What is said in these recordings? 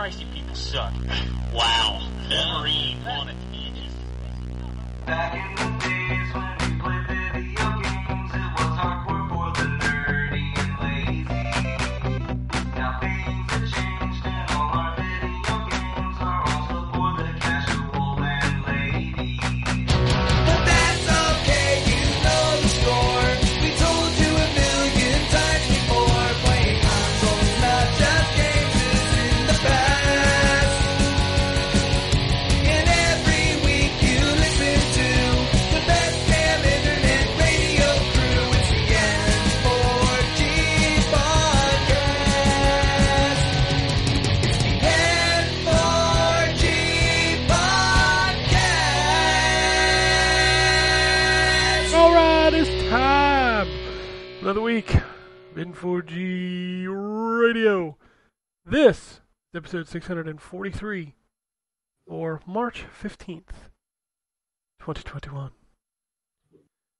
Christ, you people suck. Wow. Wolverine on a tangent. Back in the days when we played video games, it was hardcore for the nerdy and lazy. Now things have changed and all our video games are also for the casual and lady. But that's okay, you know the score. We told you a million times before. Playing consoles, not just games, is in the past. And every week you listen to the best damn internet radio crew. It's the N4G podcast. It's the N4G podcast. All right, it's time. Another week. N4G Radio. This is episode 643 for March 15th, 2021.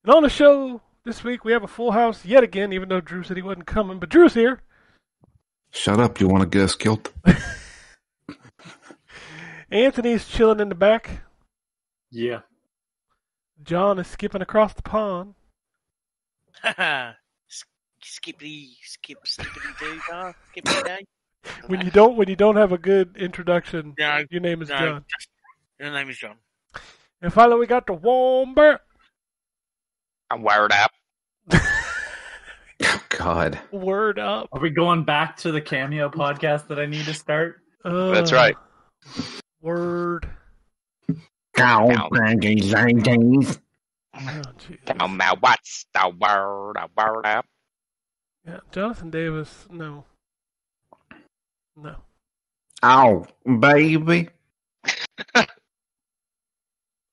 And on the show this week, we have a full house yet again, even though Drew said he wasn't coming. But Drew's here. Shut up, you want to get us killed? Anthony's chilling in the back. Yeah. John is skipping across the pond. Skippity doo, skippity day. When you don't have a good introduction, No, your name is no. John. Your name is John. And finally, we got the Wombat. I'm wired up. Oh, God. Word up. Are we going back to the Cameo podcast that I need to start? That's right. Word. Cow, Cow. crankies. Oh, geez. Tell me what's the word? A word up. Yeah, Jonathan Davis, no. No. Ow, baby.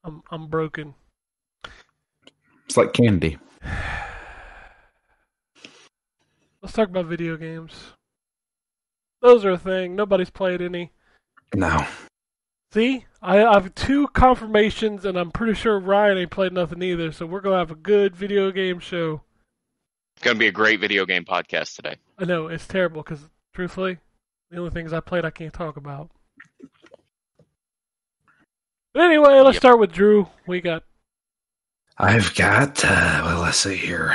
I'm broken. It's like candy. Let's talk about video games. Those are a thing. Nobody's played any. No. See? I have two confirmations, and I'm pretty sure Ryan ain't played nothing either, so we're going to have a good video game show. It's going to be a great video game podcast today. I know, it's terrible, because, truthfully, the only things I played I can't talk about. But anyway, let's start with Drew. We got... I've got, well, let's see here.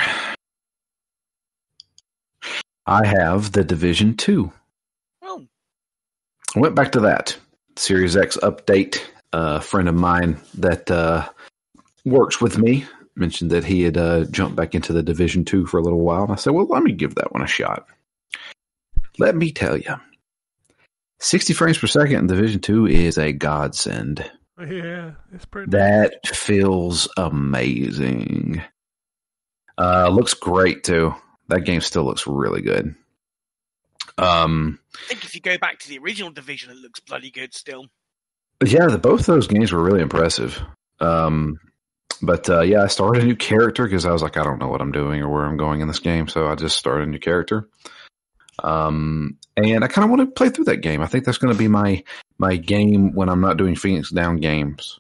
I have The Division 2. Oh, I went back to that. Series X update. A friend of mine that works with me mentioned that he had jumped back into The Division 2 for a little while. And I said, well, let me give that one a shot. Let me tell you. 60 frames per second in Division 2 is a godsend. Yeah, it's pretty... That feels amazing. Looks great, too. That game still looks really good. I think if you go back to the original Division, it looks bloody good still. Yeah, both those games were really impressive. But I started a new character because I was like, I don't know what I'm doing or where I'm going in this game, so I just started a new character. And I kind of want to play through that game. I think that's going to be my game when I'm not doing Phoenix Down games.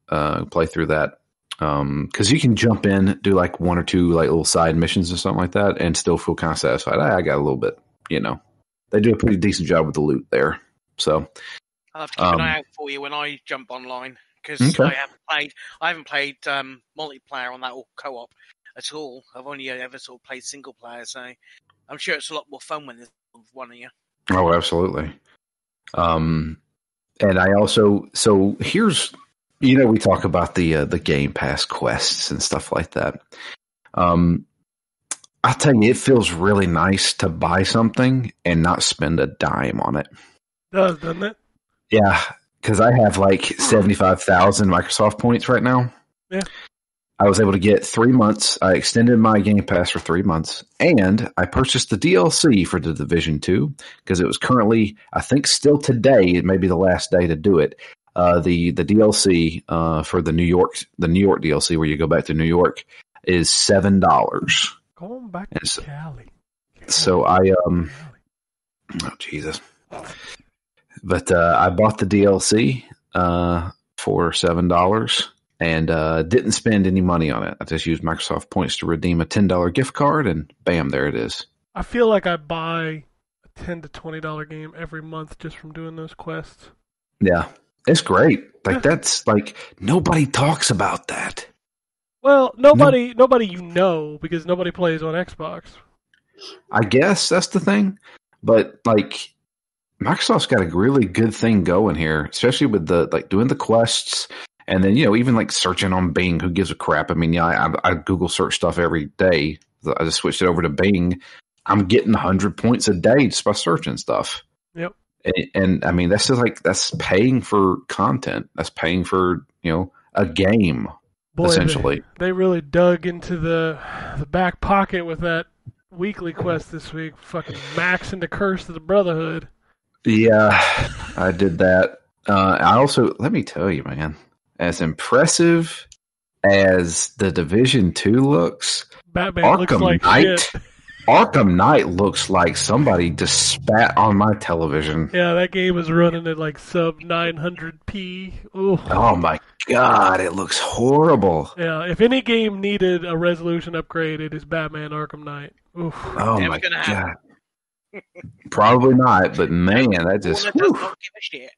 Play through that. Because you can jump in, do like one or two like little side missions or something like that, and still feel kind of satisfied. I got a little bit, They do a pretty decent job with the loot there. So I'll have to keep an eye out for you when I jump online, because Okay. I haven't played multiplayer on that or co-op at all. I've only ever sort of played single player, so I'm sure it's a lot more fun when there's one of you. Oh, absolutely. And I also, so here's, we talk about the Game Pass quests and stuff like that. I tell you, it feels really nice to buy something and not spend a dime on it. Doesn't it? Yeah, because I have like 75,000 Microsoft points right now. Yeah. I was able to get 3 months. I extended my Game Pass for 3 months, and I purchased the DLC for the Division 2 because it was currently, I think, still today. It may be the last day to do it. The DLC for the New York DLC where you go back to New York is $7. Going back to Yes. Cali. So oh Jesus! But I bought the DLC for $7 and didn't spend any money on it. I just used Microsoft points to redeem a $10 gift card, and bam, there it is. I feel like I buy a $10 to $20 game every month just from doing those quests. Yeah, it's great. Like Yeah. that's like nobody talks about that. Well, nobody you know, because nobody plays on Xbox. I guess that's the thing. But like Microsoft's got a really good thing going here, especially with the like doing the quests and then even like searching on Bing. Who gives a crap? I mean, I Google search stuff every day. I just switched it over to Bing. I'm getting 100 points a day just by searching stuff. Yep. And I mean, that's just like that's paying for content. That's paying for a game. Boy, essentially, they really dug into the back pocket with that weekly quest this week. Fucking maxing the Curse of the Brotherhood. Yeah, I did that. I also, let me tell you, man, as impressive as the Division 2 looks, Batman looks like shit. Arkham Knight looks like somebody just spat on my television. Yeah, that game is running at like sub 900p. Ooh. Oh my god, it looks horrible. Yeah, if any game needed a resolution upgrade, it is Batman Arkham Knight. Oof. Oh Never my gonna god. happen. Probably not, but man, that just Warner does not give a shit.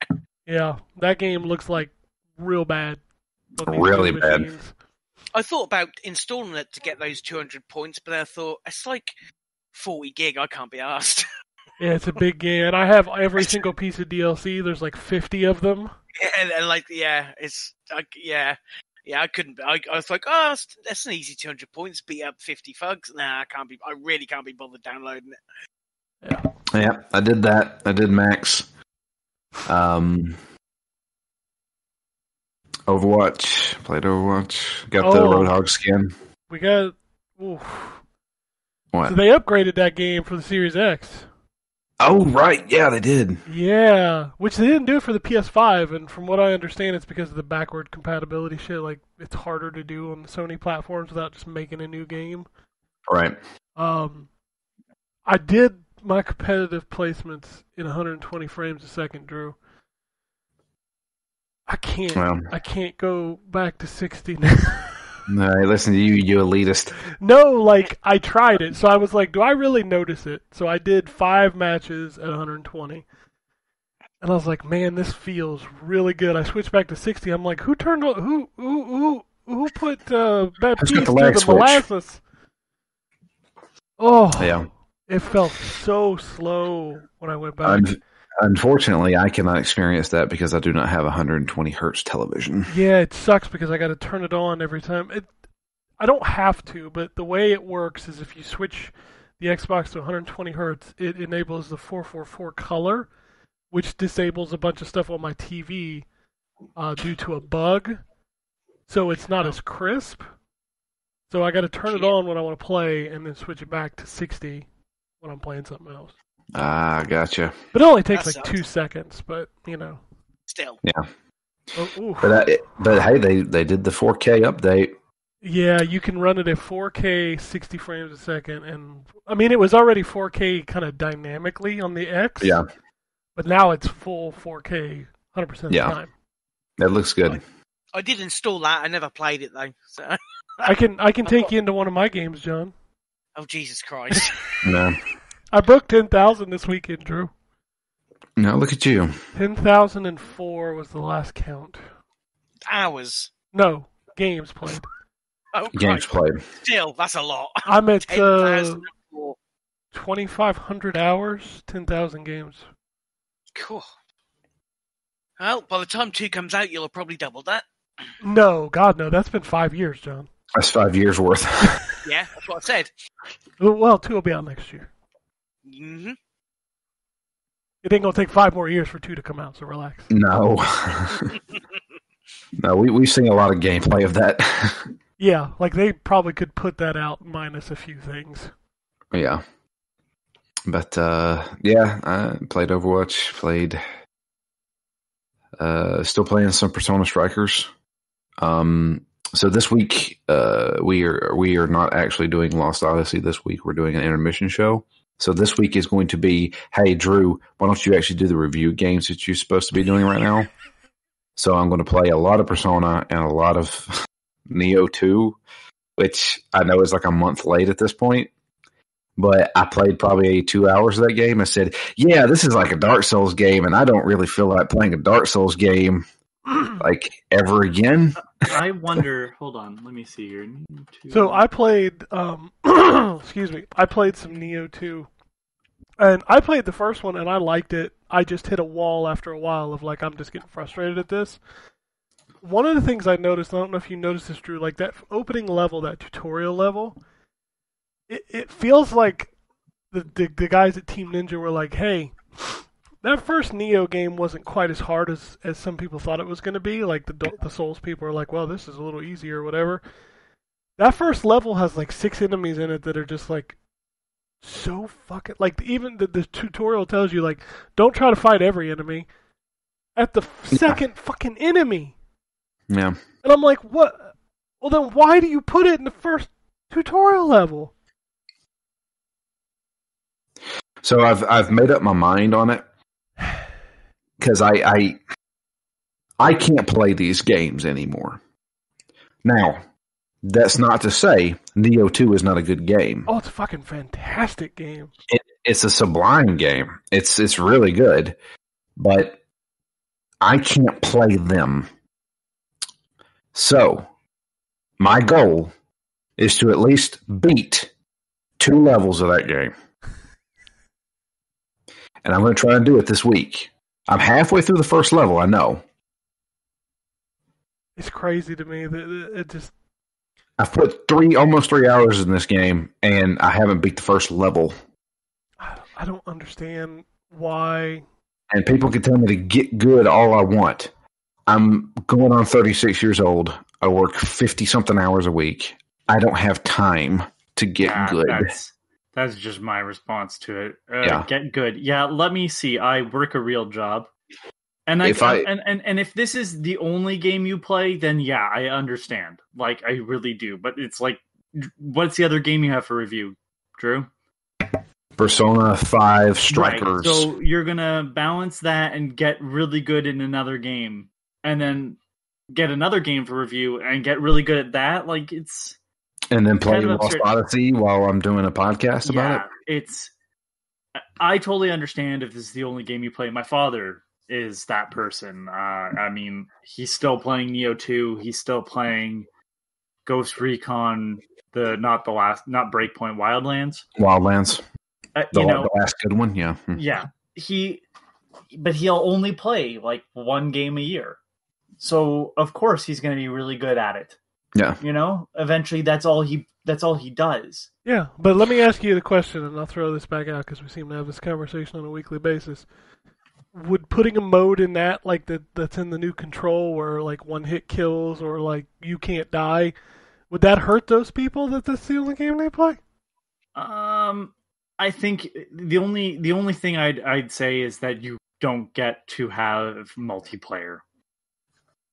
Yeah, that game looks like real bad. on these Really new bad. machines. I thought about installing it to get those 200 points, but then I thought it's like 40 gig. I can't be asked. Yeah, it's a big game, and I have every single piece of DLC. There's like 50 of them. and like, it's like, yeah, I couldn't. I was like, oh, that's an easy 200 points. Beat up 50 thugs. Nah, I can't be. I really can't be bothered downloading it. Yeah, I did that. I did Max. Overwatch. Played Overwatch. Got the Oh. Roadhog skin. We got. Oof. What? So they upgraded that game for the Series X. Oh, right. Yeah, they did. Yeah, which they didn't do it for the PS5, and from what I understand, it's because of the backward compatibility shit. Like, it's harder to do on the Sony platforms without just making a new game. Right. I did my competitive placements in 120 frames a second, Drew. I can't go back to 60 now. No, listen to you elitist. No, like, I tried it. So I was like, do I really notice it? So I did 5 matches at 120. And I was like, man, this feels really good. I switched back to 60. I'm like, who put bad Who's piece got the through lag the switch? molasses? Oh, Yeah. it felt so slow when I went back. Unfortunately, I cannot experience that because I do not have a 120 hertz television. Yeah, it sucks because I got to turn it on every time. I don't have to, but the way it works is if you switch the Xbox to 120 hertz, it enables the 444 color, which disables a bunch of stuff on my TV due to a bug. So it's not as crisp. So I got to turn it on when I want to play and then switch it back to 60 when I'm playing something else. Ah, gotcha. But it only takes That like sucks. 2 seconds, but Still, Yeah. Oh, oof. But hey, they did the 4K update. Yeah, you can run it at 4K, 60 frames a second, and I mean it was already 4K kind of dynamically on the X. Yeah. But now it's full 4K 100% of the Yeah. time. That looks good. I did install that. I never played it though. So, I can take you into one of my games, John. oh Jesus Christ! No, I broke 10,000 this weekend, Drew. no, look at you. 10,004 was the last count. Hours. No, games played. Oh, Games Christ. played. Still, that's a lot. I'm at 10,004. 2,500 hours, 10,000 games. Cool. Well, by the time 2 comes out, you'll have probably doubled that. No, God, no. That's been 5 years, John. That's 5 years worth. Yeah, that's what I said. Well, 2 will be out next year. Mm-hmm. It ain't gonna take 5 more years for 2 to come out, so relax. No. No, we've seen a lot of gameplay of that. Yeah, like they probably could put that out minus a few things. Yeah. But, yeah, I played Overwatch, still playing some Persona Strikers. So this week, we are not actually doing Lost Odyssey this week. We're doing an intermission show. So this week is going to be, hey, Drew, why don't you actually do the review games that you're supposed to be doing right now? So I'm going to play a lot of Persona and a lot of Neo 2, which I know is like a month late at this point. but I played probably 2 hours of that game. I said, yeah, this is like a Dark Souls game, and I don't really feel like playing a Dark Souls game like ever again. I wonder. Hold on, let me see here. So I played, excuse me, I played some Neo 2. And I played the first one, and I liked it. I just hit a wall after a while of, like, I'm just getting frustrated at this. One of the things I noticed, I don't know if you noticed this, Drew, like that opening level, that tutorial level, it feels like the guys at Team Ninja were like, hey, that first Neo game wasn't quite as hard as some people thought it was going to be. Like, the Souls people are like, well, this is a little easier or whatever. That first level has, like, 6 enemies in it that are just, like, so fucking, like, even the tutorial tells you, like, don't try to fight every enemy at the second fucking enemy. Yeah. And I'm like, what? Well, then why do you put it in the first tutorial level? So I've made up my mind on it because I can't play these games anymore. Now, that's not to say Neo 2 is not a good game. Oh, it's a fucking fantastic game. It's a sublime game. It's really good, but I can't play them. So, my goal is to at least beat 2 levels of that game. And I'm going to try and do it this week. I'm halfway through the first level, I know. It's crazy to me that it just... I've put almost 3 hours in this game, and I haven't beat the first level. I don't understand why... And people can tell me to get good all I want. I'm going on 36 years old. I work 50-something hours a week. I don't have time to get good. That's just my response to it. Yeah. Get good. Yeah, let me see. I work a real job. And and if this is the only game you play, then yeah, I understand. Like, I really do. But it's like, what's the other game you have for review, Drew? Persona 5 Strikers. Right. So you're going to balance that and get really good in another game. And then get another game for review and get really good at that. Like, it's... And then play kind of Lost absurd. Odyssey while I'm doing a podcast about it? I totally understand if this is the only game you play. My father is that person. I mean, he's still playing Neo 2. He's still playing Ghost Recon, not Breakpoint, Wildlands. Wildlands. The last good one, yeah. Yeah. But he'll only play like one game a year. So, of course, he's going to be really good at it. Yeah. Eventually that's all he does. Yeah, but let me ask you the question, and I'll throw this back out because we seem to have this conversation on a weekly basis. Would putting a mode in that, like that's in the new Control, where like one hit kills or like you can't die, would that hurt those people that that's the only game they play? I think the only thing I'd say is that you don't get to have multiplayer.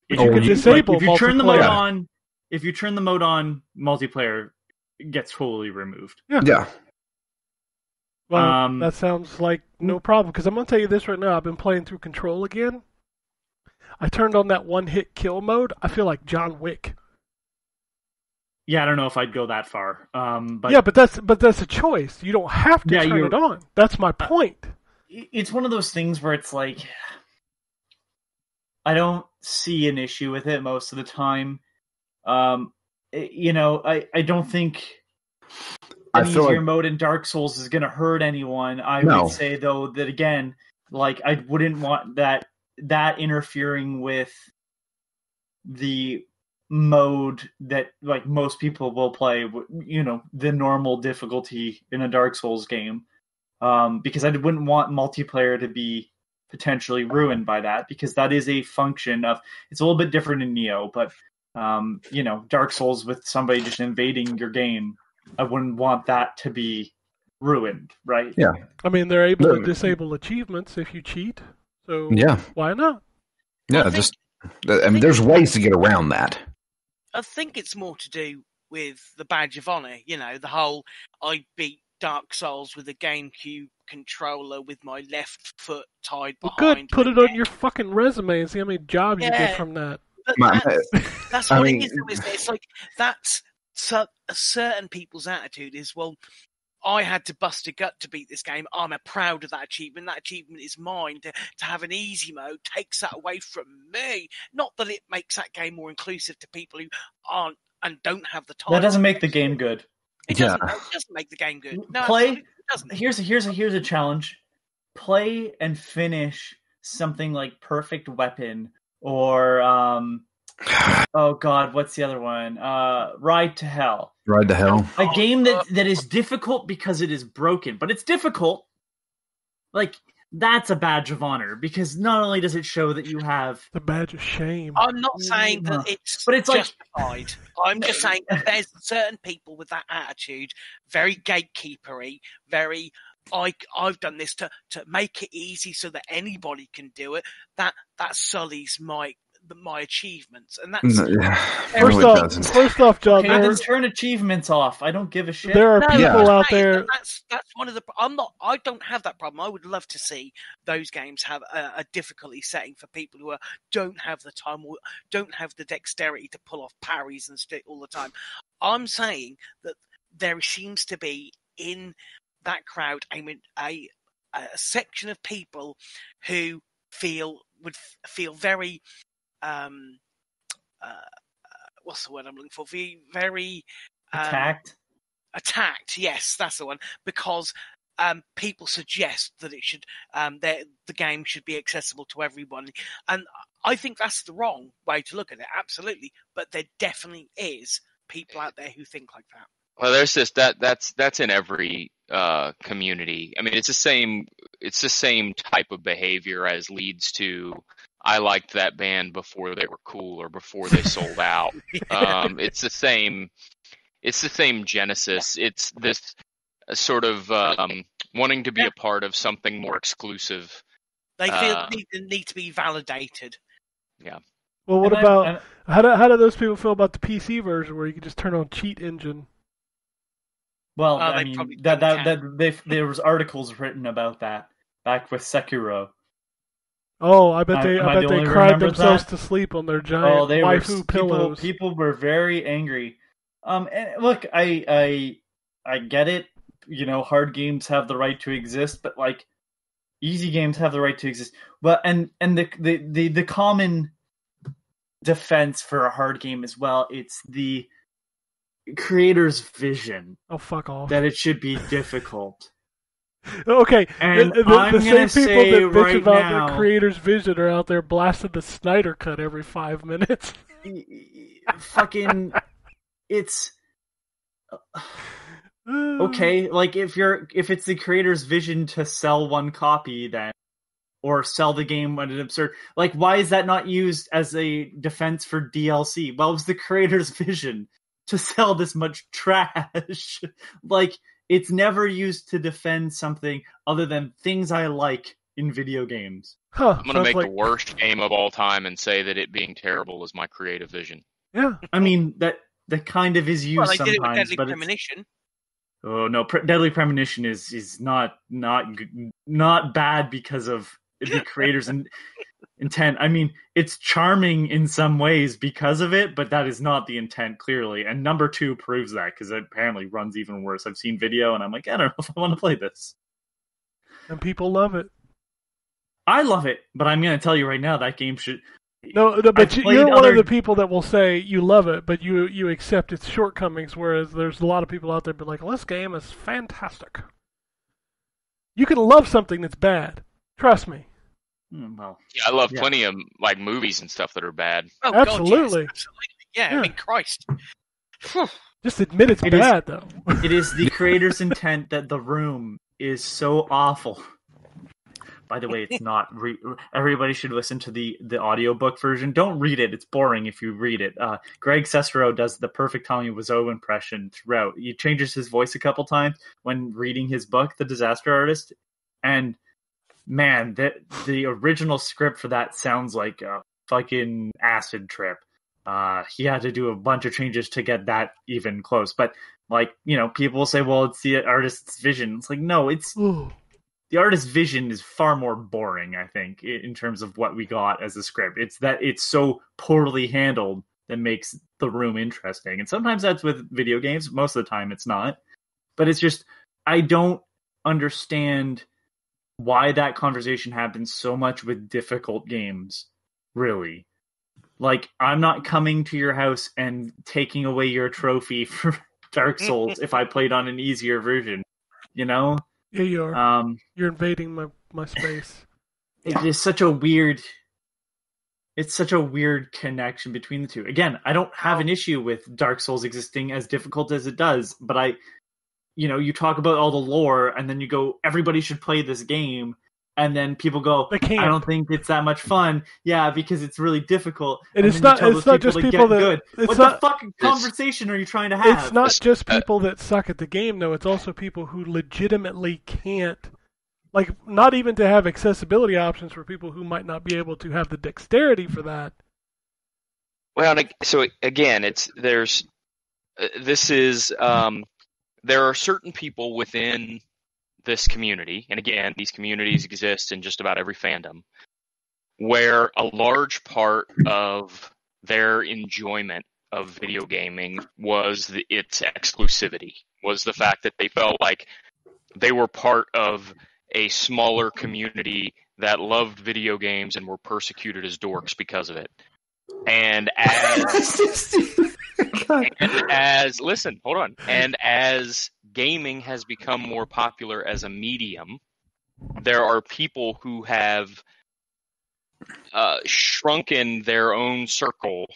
If you can disable if you turn the multiplayer. mode on. If you turn the mode on, multiplayer gets totally removed. Yeah. Well, that sounds like no problem, because I'm going to tell you this right now. I've been playing through Control again. I turned on that one-hit kill mode. I feel like John Wick. Yeah, I don't know if I'd go that far. But yeah, but that's a choice. You don't have to turn it on. That's my point. It's one of those things where it's like, I don't see an issue with it most of the time. I don't think an easier mode in Dark Souls is going to hurt anyone. I would say, though, that again, like, I wouldn't want that interfering with the mode that like most people will play, the normal difficulty in a Dark Souls game, because I wouldn't want multiplayer to be potentially ruined by that, because that is a function of, it's a little bit different in Neo, but Dark Souls with somebody just invading your game, I wouldn't want that to be ruined, right? Yeah. I mean, they're able to disable achievements if you cheat, so yeah, why not? Yeah, there's ways to get around that. I think it's more to do with the badge of honor. The whole I beat Dark Souls with a GameCube controller with my left foot tied behind. Good, put it on your fucking resume and see how many jobs you get from that. That's what it is, isn't it? It's like that's certain people's attitude is, well, I had to bust a gut to beat this game. I'm proud of that achievement. That achievement is mine. To have an easy mode takes that away from me. Not that it makes that game more inclusive to people who aren't and don't have the time. That doesn't make the game good. It doesn't. It doesn't make the game good. No, Play. absolutely it doesn't. Here's a challenge. Play and finish something like Perfect Weapon or oh god, what's the other one? Ride to Hell. Ride to Hell. A game that is difficult because it is broken, but it's difficult. Like, that's a badge of honor because not only does it show that you have the badge of shame. I'm not saying that it's justified. I'm just saying that there's certain people with that attitude, very gatekeepery, very I've done this to make it easy so that anybody can do it. That sullies my achievements, and that's first off, John. Okay, then turn achievements off. I don't give a shit. There are people out there. That's one of the. I don't have that problem. I would love to see those games have a difficulty setting for people who don't have the time or don't have the dexterity to pull off parries and shit all the time. I'm saying that there seems to be in that crowd a section of people who would feel very what's the word I'm looking for? Very attacked. Attacked, yes, that's the one. Because people suggest that it should the game should be accessible to everyone, and I think that's the wrong way to look at it. Absolutely, but there definitely is people out there who think like that. Well, there's this that's in every community. I mean, it's the same type of behavior as leads to I liked that band before they were cool or before they sold out. It's the same genesis. It's this sort of wanting to be a part of something more exclusive. They feel need to be validated. Yeah. Well, what about how do those people feel about the PC version where you can just turn on Cheat Engine? Well, I mean, there was articles written about that back with Sekiro. Oh, I bet they cried themselves to sleep on their giant waifu pillows. People were very angry. And look, I get it. You know, hard games have the right to exist, but like easy games have the right to exist. Well, and the common defense for a hard game as well, it's the creator's vision. Oh, fuck off. That it should be difficult. Okay, and the same people that bitch about now, the creator's vision are out there blasting the Snyder Cut every 5 minutes. Fucking, it's okay. Like if it's the creator's vision to sell one copy, then or sell the game at an absurd. Like, why is that not used as a defense for DLC? Well, it was the creator's vision to sell this much trash. Like, it's never used to defend something other than things I like in video games. Huh, I'm going to make the worst game of all time and say that it being terrible is my creative vision. Yeah. I mean, that kind of is used sometimes. Did it with Deadly Premonition. Oh, no, Deadly Premonition is not bad because of the creator's intent. I mean, it's charming in some ways because of it, but that is not the intent, clearly. And number 2 proves that, because it apparently runs even worse. I've seen video, and I'm like, I don't know if I want to play this. And people love it. I love it, but I'm going to tell you right now, that game should... No, but you're one of the people that will say you love it, but you accept its shortcomings, whereas there's a lot of people out there be like, well, this game is fantastic. You can love something that's bad. Trust me. Well, yeah, I love plenty of like movies and stuff that are bad. Oh, absolutely. God, yes, absolutely. Yeah, I mean, Christ. Just admit it's bad, though. It is the creator's intent that The Room is so awful. By the way, it's not. Everybody should listen to the audiobook version. Don't read it. It's boring if you read it. Greg Sestero does the perfect Tommy Wiseau impression throughout. He changes his voice a couple times when reading his book, The Disaster Artist. And man, the original script for that sounds like a fucking acid trip. He had to do a bunch of changes to get that even close. But, like, you know, people will say, well, it's the artist's vision. It's like, no, it's... The artist's vision is far more boring, I think, in terms of what we got as a script. It's that it's so poorly handled that makes The Room interesting. And sometimes that's with video games. Most of the time it's not. But it's just I don't understand why that conversation happens so much with difficult games, really. Like, I'm not coming to your house and taking away your trophy for Dark Souls if I played on an easier version, you know? Yeah, you are. You're invading my space. It is such a weird... It's such a weird connection between the two. Again, I don't have an issue with Dark Souls existing as difficult as it does, but you talk about all the lore, and then you go, everybody should play this game, and then people go, I don't think it's that much fun. Yeah, because it's really difficult. And it's not just people that... Good. What the fucking conversation are you trying to have? It's not just people that suck at the game, though. It's also people who legitimately can't... Like, not even to have accessibility options for people who might not be able to have the dexterity for that. Well, so again, there are certain people within this community, and again, these communities exist in just about every fandom, where a large part of their enjoyment of video gaming was its exclusivity, was the fact that they felt like they were part of a smaller community that loved video games and were persecuted as dorks because of it. And as gaming has become more popular as a medium, there are people who have shrunken their own circle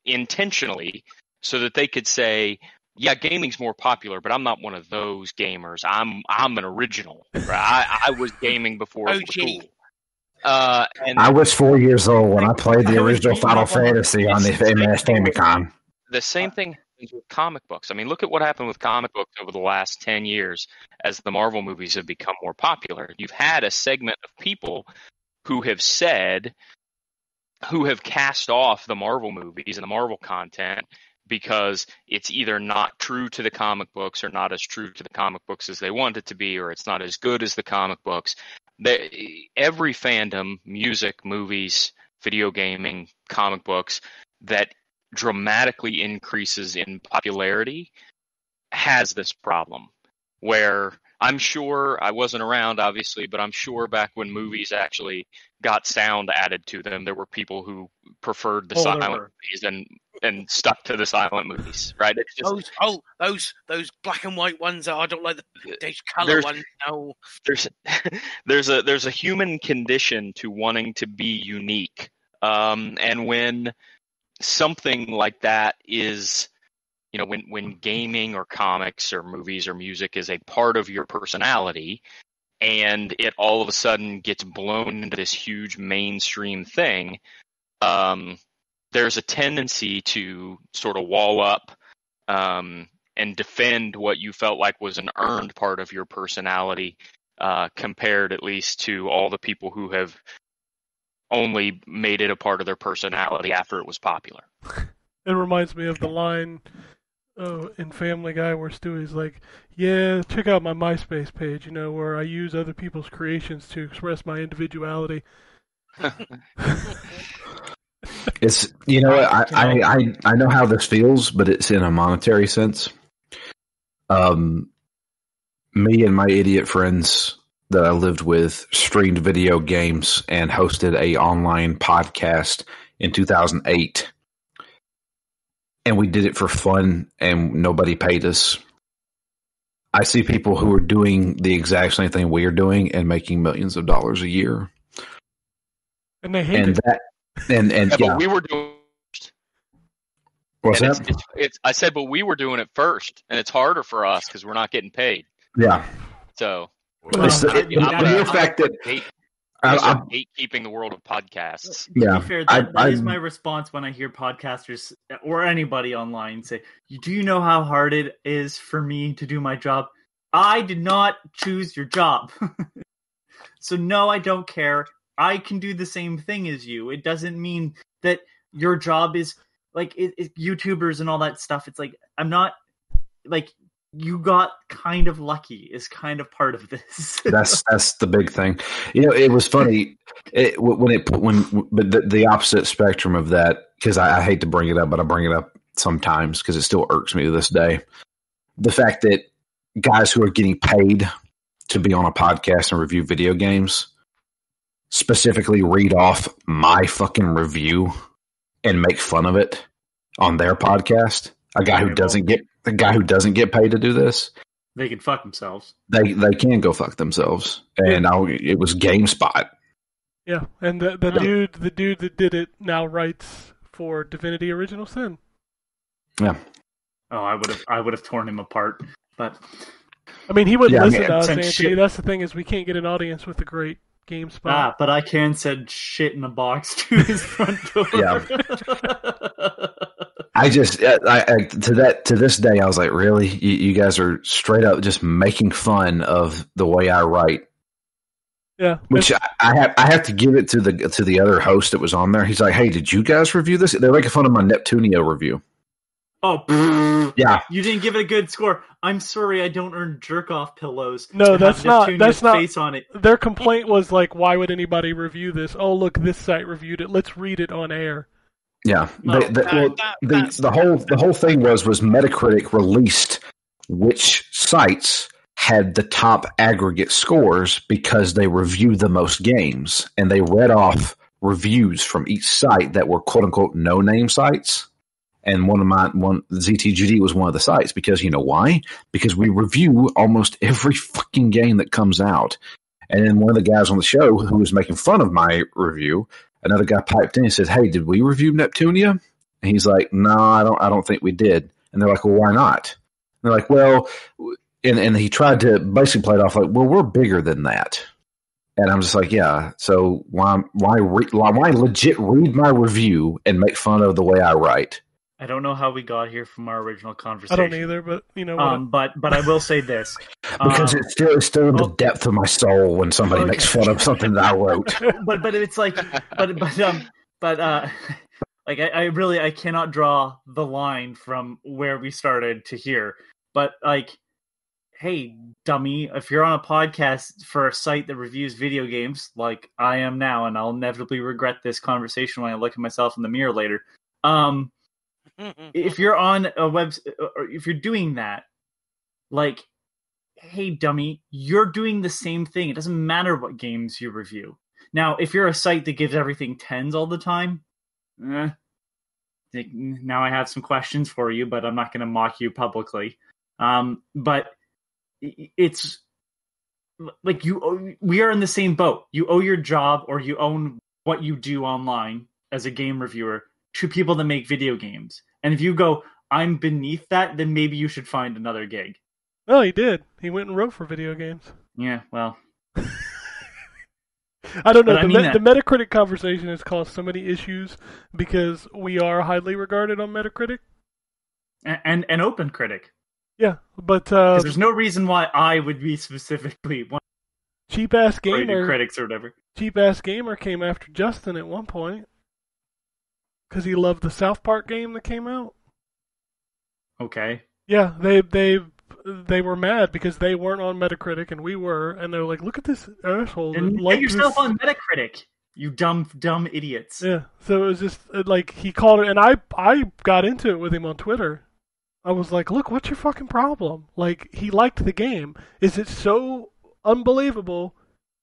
intentionally so that they could say, yeah, gaming's more popular, but I'm not one of those gamers. I'm an original. Right? I was gaming before it was cool. And I was 4 years old when I played the original Final Fantasy on the famous Famicom. The same thing happens with comic books. I mean, look at what happened with comic books over the last 10 years as the Marvel movies have become more popular. You've had a segment of people who have cast off the Marvel movies and the Marvel content because it's either not true to the comic books or not as true to the comic books as they want it to be, or it's not as good as the comic books. Every fandom, music, movies, video gaming, comic books, that dramatically increases in popularity has this problem where I'm sure, I wasn't around obviously, but I'm sure back when movies actually got sound added to them, there were people who preferred the silent movies and stuck to the silent movies, right? It's just, those black and white ones. I don't like the color ones. No, there's a human condition to wanting to be unique, and when something like that is, when gaming or comics or movies or music is a part of your personality, and it all of a sudden gets blown into this huge mainstream thing, there's a tendency to sort of wall up and defend what you felt like was an earned part of your personality, compared at least to all the people who have only made it a part of their personality after it was popular. It reminds me of the line in Family Guy where Stewie's like, yeah, check out my MySpace page, where I use other people's creations to express my individuality. It's, I know how this feels, but it's in a monetary sense. Me and my idiot friends that I lived with streamed video games and hosted a online podcast in 2008. And we did it for fun, and nobody paid us. I see people who are doing the exact same thing we are doing and making millions of dollars a year. And they hate it. But we were doing it. What's that? I said, but we were doing it first, and it's harder for us because we're not getting paid. Yeah. So, the fact that I'm gatekeeping the world of podcasts. To be fair, that is my response when I hear podcasters or anybody online say, do you know how hard it is for me to do my job? I did not choose your job. So no, I don't care. I can do the same thing as you. It doesn't mean that your job is like YouTubers and all that stuff. It's like, I'm not like, you got kind of lucky is kind of part of this. That's the big thing. It was funny but the opposite spectrum of that, because I hate to bring it up, but I bring it up sometimes because it still irks me to this day. The fact that guys who are getting paid to be on a podcast and review video games specifically read off my fucking review and make fun of it on their podcast. A guy who doesn't get paid to do this. They can fuck themselves. They can go fuck themselves. And it was GameSpot. Yeah, and the dude that did it now writes for Divinity Original Sin. Yeah. Oh, I would have torn him apart, but I mean, he wouldn't listen to us, send Anthony. shit. That's the thing, is we can't get an audience with a great GameSpot. but I can send shit in a box to his front door. Yeah. I just to this day I was like, really, you guys are straight up just making fun of the way I write. Yeah, which I have to give it to the other host that was on there. He's like, hey, did you guys review this? They're making fun of my Neptunia review. Oh, yeah. You didn't give it a good score. I'm sorry, I don't earn jerk-off pillows. No, that's not. Face on it. Their complaint was like, why would anybody review this? Oh, look, this site reviewed it. Let's read it on air. Yeah. No, The whole thing was Metacritic released which sites had the top aggregate scores because they reviewed the most games, and they read off reviews from each site that were quote unquote no name sites. And ZTGD was one of the sites, because you know why? Because we review almost every fucking game that comes out. And then one of the guys on the show who was making fun of my review, another guy piped in and said, hey, did we review Neptunia? And he's like, no, I don't think we did. And they're like, well, why not? And they're like, well, and he tried to basically play it off like, well, we're bigger than that. And I'm just like, yeah, so why legit read my review and make fun of the way I write? I don't know how we got here from our original conversation. I don't either, but you know. But I will say this, because it's still in the depth of my soul when somebody makes fun of something that I wrote. But it's like, like I cannot draw the line from where we started to here. But like, hey, dummy, if you're on a podcast for a site that reviews video games, like I am now, and I'll inevitably regret this conversation when I look at myself in the mirror later. If you're on a web, or if you're doing that, like, hey, dummy, you're doing the same thing. It doesn't matter what games you review. Now, if you're a site that gives everything 10s all the time, now I have some questions for you, but I'm not going to mock you publicly. But it's like we are in the same boat. You owe your job, or you own what you do online as a game reviewer, to people that make video games. And if you go, I'm beneath that, then maybe you should find another gig. Well, he did. He went and wrote for video games. Yeah, well. I don't know. The The Metacritic conversation has caused so many issues because we are highly regarded on Metacritic. And Open Critic. Yeah, but... there's no reason why I would be specifically one Cheap-ass Gamer... critics or whatever. Cheap-ass Gamer came after Justin at one point. Because he loved the South Park game that came out. Okay. Yeah, they were mad because they weren't on Metacritic and we were, and they're like, "Look at this asshole!" And get yourself on Metacritic, you dumb idiots. Yeah. So it was just like he called it, and I got into it with him on Twitter. I was like, "Look, what's your fucking problem?" Like, he liked the game. Is it so unbelievable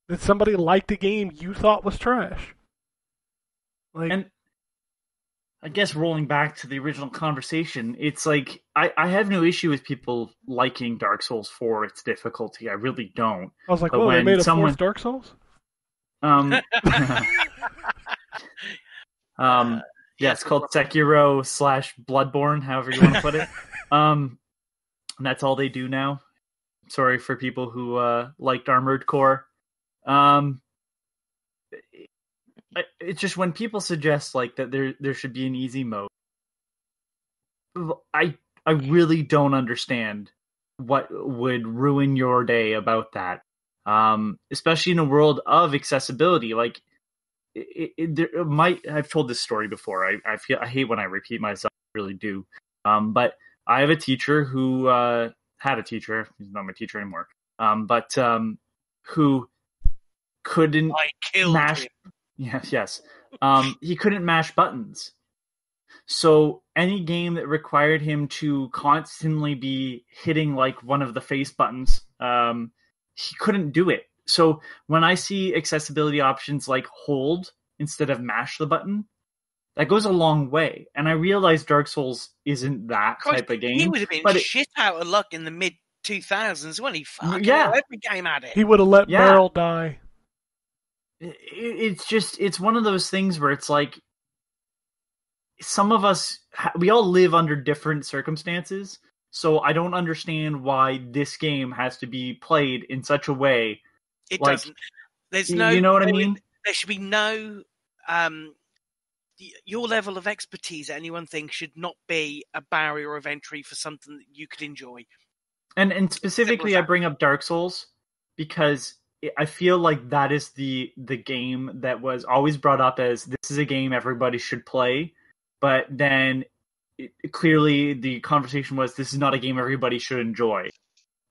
that somebody liked a game you thought was trash? Like. And I guess rolling back to the original conversation, it's like I have no issue with people liking Dark Souls for its difficulty. I really don't. I was like, "Well, they made a fourth Dark Souls." Yeah, it's called Sekiro / Bloodborne, however you want to put it. And that's all they do now. Sorry for people who liked Armored Core. It's just when people suggest like that there should be an easy mode, I really don't understand what would ruin your day about that. Especially in a world of accessibility. Like I've told this story before. I hate when I repeat myself. I really do. But I have a teacher who had a teacher. He's not my teacher anymore. But who couldn't mash. Yes. He couldn't mash buttons. So any game that required him to constantly be hitting like one of the face buttons, he couldn't do it. So when I see accessibility options like hold instead of mash the button, that goes a long way. And I realize Dark Souls isn't that type of game. He would have been shit out of luck in the mid-2000s when he fucking every game had it. He would have let Meryl die. It's one of those things where it's like, some of us, we all live under different circumstances, so I don't understand why this game has to be played in such a way. It doesn't. There's no. You know what I mean? There should be no. Your level of expertise at any one thing should not be a barrier of entry for something that you could enjoy. And specifically, I bring up Dark Souls because I feel like that is the game that was always brought up as this is a game everybody should play. But then clearly the conversation was this is not a game everybody should enjoy.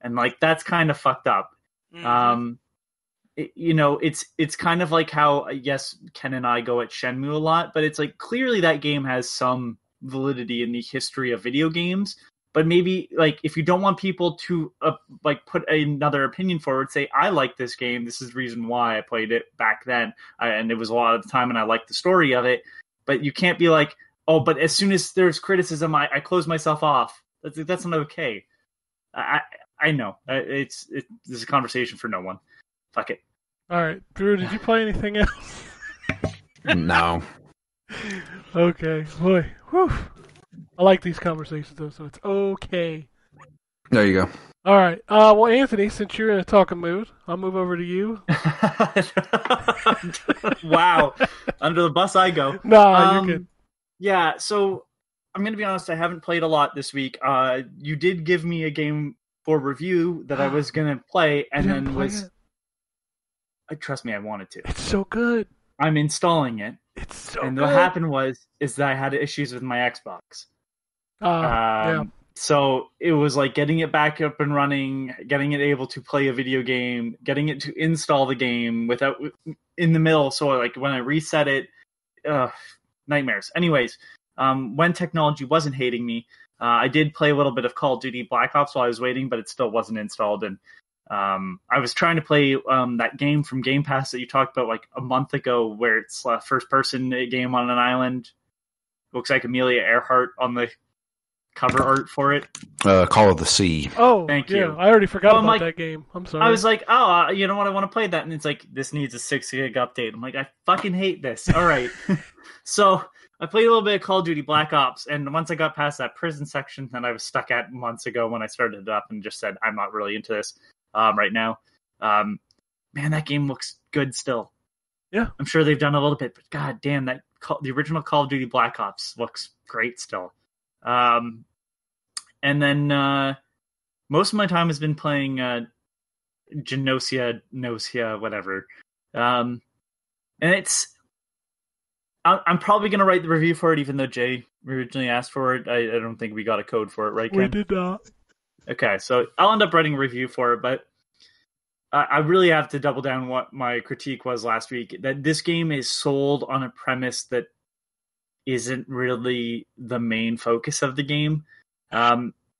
And like, that's kind of fucked up. Mm-hmm. It's kind of like how, yes, Ken and I go at Shenmue a lot, but it's like clearly that game has some validity in the history of video games. But maybe like if you don't want people to like put another opinion forward, say, I like this game. This is the reason why I played it back then. And it was a lot of the time and I liked the story of it. But you can't be like, oh, but as soon as there's criticism, I close myself off. That's not okay. I know. This is a conversation for no one. Fuck it. All right. Drew, did you play anything else? No. Okay. Boy. Whew. I like these conversations, though, so it's okay. There you go. All right. Well, Anthony, since you're in a talking mood, I'll move over to you. Wow. Under the bus I go. Nah, you're good. Yeah, so I'm going to be honest, I haven't played a lot this week. You did give me a game for review that I was going to play, and then trust me, I wanted to. It's so good. I'm installing it. It's so good. And good. what happened is that I had issues with my Xbox. Yeah. So it was like getting it back up and running, getting it able to play a video game, getting it to install the game without in the middle. So like when I reset it, nightmares. Anyways, when technology wasn't hating me, I did play a little bit of Call of Duty Black Ops while I was waiting, but it still wasn't installed. And I was trying to play that game from Game Pass that you talked about like a month ago, where it's a first-person game on an island. Looks like Amelia Earhart on the cover art for it. Call of the Sea. Oh, thank you. I already forgot about that game. I'm sorry. I was like, oh, you know what? I want to play that. And it's like, this needs a 6 gig update. I'm like, I fucking hate this. All right. So I played a little bit of Call of Duty Black Ops. And once I got past that prison section that I was stuck at months ago when I started it up and just said, I'm not really into this right now. Man, that game looks good still. Yeah. I'm sure they've done a little bit, but god damn, the original Call of Duty Black Ops looks great still. And then most of my time has been playing Genosia, whatever. And I'm probably going to write the review for it, even though Jay originally asked for it. I don't think we got a code for it, right, Ken? We did not. Okay, so I'll end up writing a review for it, but I really have to double down what my critique was last week, that this game is sold on a premise that isn't really the main focus of the game.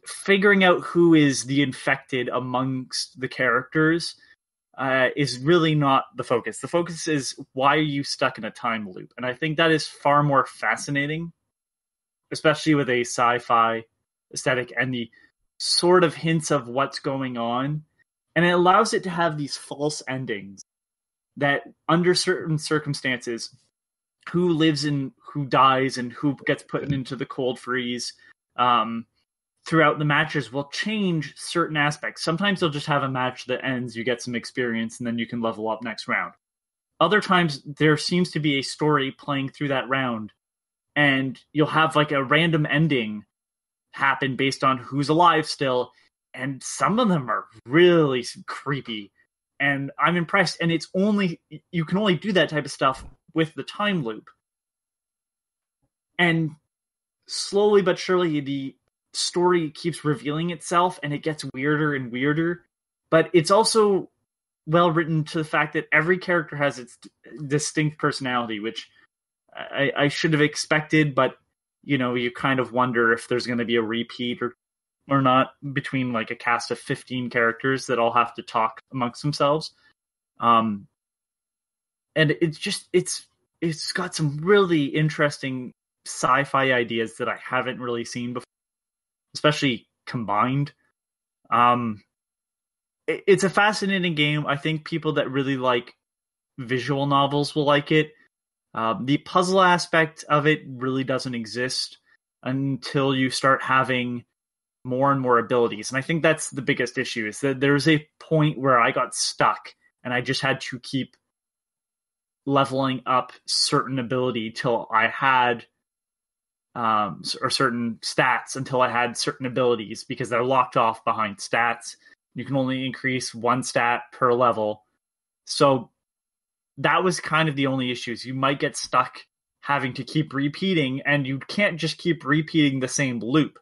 Figuring out who is the infected amongst the characters is really not the focus. The focus is, why are you stuck in a time loop? And I think that is far more fascinating, especially with a sci-fi aesthetic and the sort of hints of what's going on. And it allows it to have these false endings that, under certain circumstances, who lives and who dies and who gets put into the cold freeze throughout the matches will change certain aspects. Sometimes they'll just have a match that ends, you get some experience, and then you can level up next round. Other times, there seems to be a story playing through that round, and you'll have like a random ending happen based on who's alive still, and some of them are really creepy, and I'm impressed. And you can only do that type of stuff with the time loop. And slowly but surely, the story keeps revealing itself, and it gets weirder and weirder. But it's also well written to the fact that every character has its distinct personality, which I should have expected, but you kind of wonder if there's going to be a repeat or not between like a cast of 15 characters that all have to talk amongst themselves. And it's got some really interesting sci-fi ideas that I haven't really seen before, especially combined. It's a fascinating game. I think people that really like visual novels will like it. The puzzle aspect of it really doesn't exist until you start having more and more abilities. And I think that's the biggest issue, is that there's a point where I got stuck and I just had to keep leveling up certain ability till I had or certain stats until I had certain abilities, because they're locked off behind stats. You can only increase one stat per level. So that was kind of the only issues. You might get stuck having to keep repeating, and you can't just keep repeating the same loop.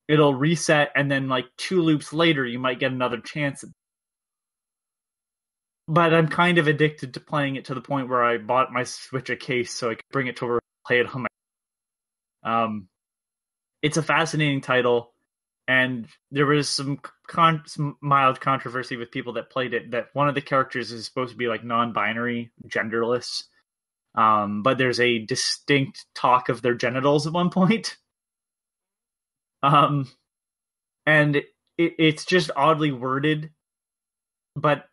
It'll reset, and then like 2 loops later, you might get another chance. But I'm kind of addicted to playing it to the point where I bought my Switch a case so I could bring it to work and play it on my... It's a fascinating title, and there was some mild controversy with people that played it, that one of the characters is supposed to be like non-binary, genderless, but there's a distinct talk of their genitals at one point. And it's just oddly worded, but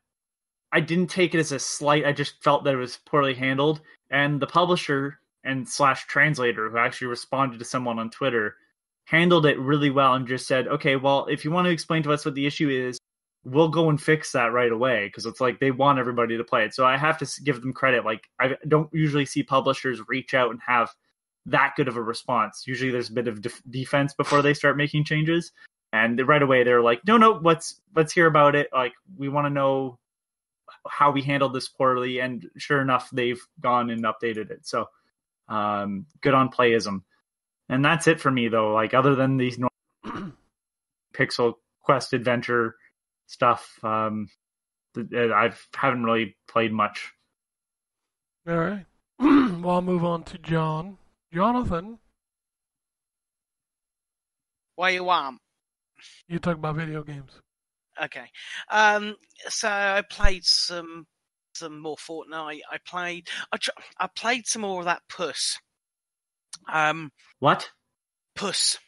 I didn't take it as a slight. I just felt that it was poorly handled, and the publisher and / translator, who actually responded to someone on Twitter, handled it really well and just said, okay, well, if you want to explain to us what the issue is, we'll go and fix that right away, because it's like they want everybody to play it. So I have to give them credit. Like, I don't usually see publishers reach out and have that good of a response. Usually there's a bit of defense before they start making changes, and right away they're like, no, let's hear about it. Like, we want to know how we handled this poorly, and sure enough, they've gone and updated it. So good on Playism. And that's it for me, though. Like, other than these Pixel Quest adventure stuff, I haven't really played much. All right. Well, I'll move on to Jonathan. What you want? You talk about video games. Okay. So I played some more Fortnite. I played some more of that Puss. What? Puss.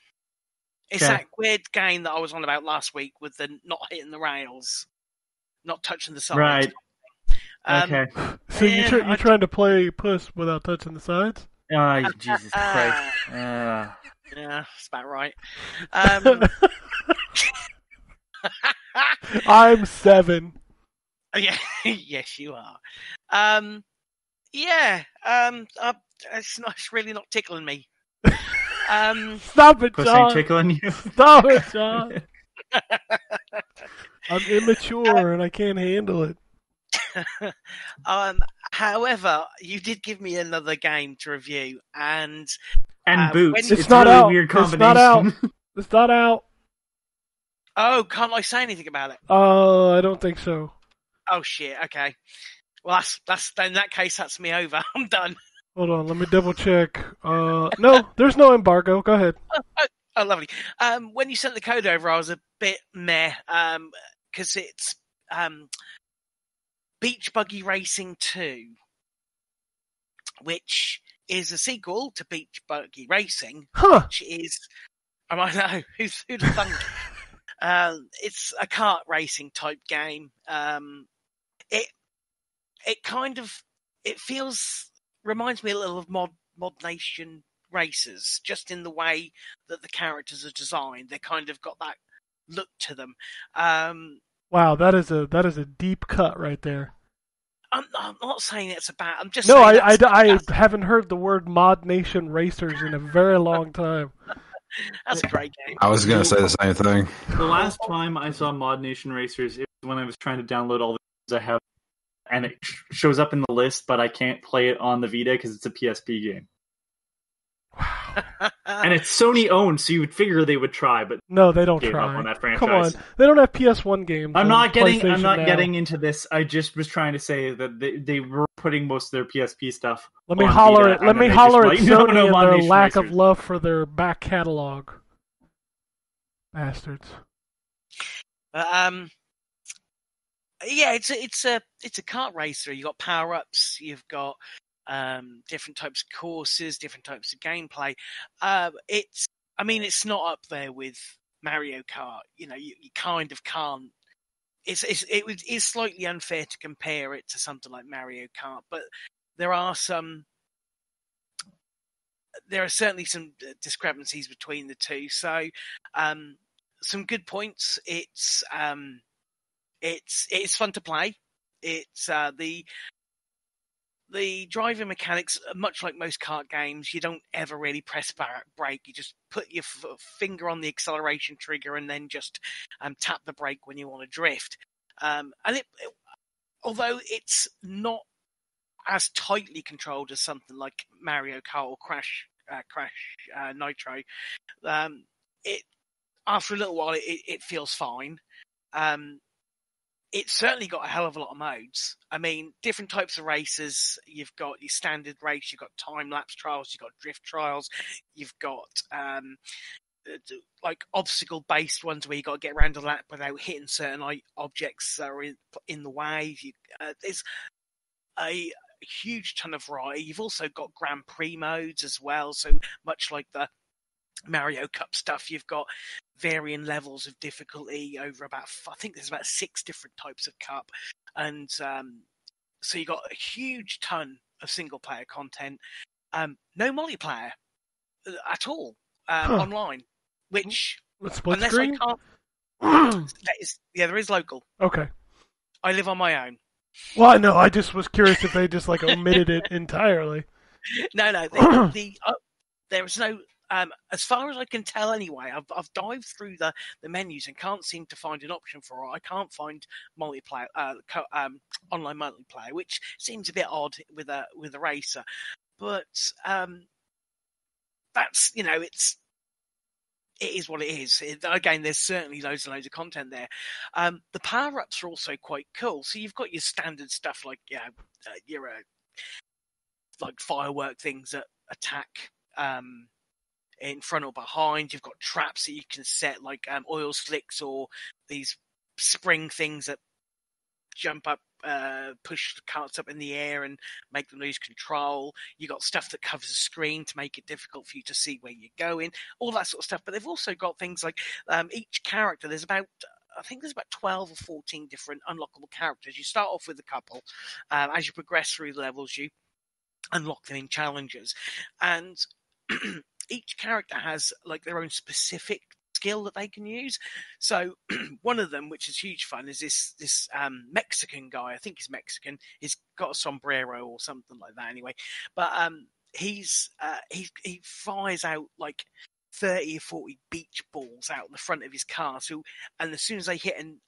It's that weird game that I was on about last week with the not hitting the rails, not touching the sides. Right. Okay. So you're trying to play Puss without touching the sides? Oh, Jesus Christ. Yeah, that's about right. I'm 7. Yeah, yes, you are. It's really not tickling me. Stop it, Puss John. ain't tickling you. Stop it, John. I'm immature and I can't handle it. However, you did give me another game to review, and Boots. It's not really out. Weird It's not out. It's not out. Oh, can't I say anything about it? I don't think so. Oh shit. Okay. Well, that's in that case, that's me over. I'm done. Hold on, let me double check. No, there's no embargo. Go ahead. Oh, lovely. When you sent the code over, I was a bit meh, because it's Beach Buggy Racing 2, which is a sequel to Beach Buggy Racing, which is, I know, who'd have thunk? It's a kart racing type game. It kind of, reminds me a little of Mod Nation Racers, just in the way that the characters are designed. They kind of got that look to them. Wow, that is a deep cut right there. I'm not saying it's a bad. I'm just no. Saying I haven't heard the word Mod Nation Racers in a very long time. That's a great game. I was going to say the same thing. The last time I saw Mod Nation Racers, it was when I was trying to download all the games I have, and it shows up in the list, but I can't play it on the Vita because it's a PSP game. Wow. And it's Sony owned, so you would figure they would try, but No, they don't gave try. up on that franchise. Come on, they don't have PS1 games. I'm on not getting PlayStation now. into this. I just was trying to say that they were putting most of their PSP stuff. Let me on holler Vita, at and then they just Sony no, and Mod their Nation lack of Racers. love for their back catalog. Bastards. Yeah, it's a kart racer. You got power ups. You've got different types of courses, different types of gameplay. It's not up there with Mario Kart. You kind of can't. It's slightly unfair to compare it to something like Mario Kart, but there are certainly some discrepancies between the two. So, some good points. It's fun to play. It's the driving mechanics, much like most kart games, you don't ever really press brake. You just put your finger on the acceleration trigger and then just tap the brake when you want to drift. Although it's not as tightly controlled as something like Mario Kart or Crash Nitro, after a little while it feels fine. It's certainly got a hell of a lot of modes. I mean, different types of races. You've got your standard race, you've got time-lapse trials, you've got drift trials, you've got like obstacle-based ones where you've got to get around a lap without hitting certain objects that are in the way. There's a huge ton of variety. You've also got Grand Prix modes as well, so much like the Mario Cup stuff, you've got varying levels of difficulty over I think there's about 6 different types of cup, and so you got a huge ton of single player content. No multiplayer at all online, which Split unless screen? I can't. There is local. Okay. I live on my own. Well, I know. I just was curious if they just omitted it entirely. No. There is no. As far as I can tell, anyway, I've dived through the menus and can't seem to find an option for it. I can't find multiplayer, online multiplayer, which seems a bit odd with a racer. But that's it is what it is. Again, there's certainly loads and loads of content there. The power ups are also quite cool. So you've got your standard stuff like your like firework things that attack in front or behind. You've got traps that you can set, like oil slicks or these spring things that jump up, push the carts up in the air and make them lose control. You got stuff that covers the screen to make it difficult for you to see where you're going, all that sort of stuff. But they've also got things like each character. I think there's about 12 or 14 different unlockable characters. You start off with a couple. As you progress through the levels, you unlock them in challenges, and each character has like their own specific skill that they can use. So one of them, which is huge fun, is this Mexican guy. I think he's Mexican. He's got a sombrero or something like that anyway. But he fires out like 30 or 40 beach balls out in the front of his car. So, and as soon as they hit an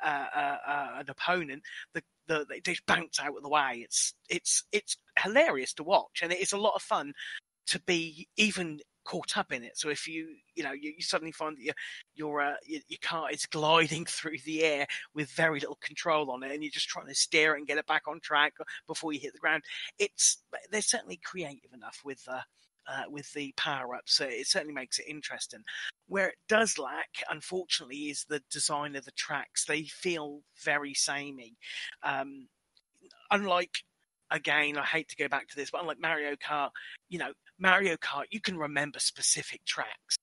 opponent, they just bounce out of the way. It's hilarious to watch, and it's a lot of fun to be even caught up in it. So if you suddenly find that your car is gliding through the air with very little control on it, and you're just trying to steer it and get it back on track before you hit the ground. They're certainly creative enough with the power ups. So it certainly makes it interesting. Where it does lack, unfortunately, is the design of the tracks. They feel very samey. Unlike, again, I hate to go back to this, but unlike Mario Kart, you can remember specific tracks.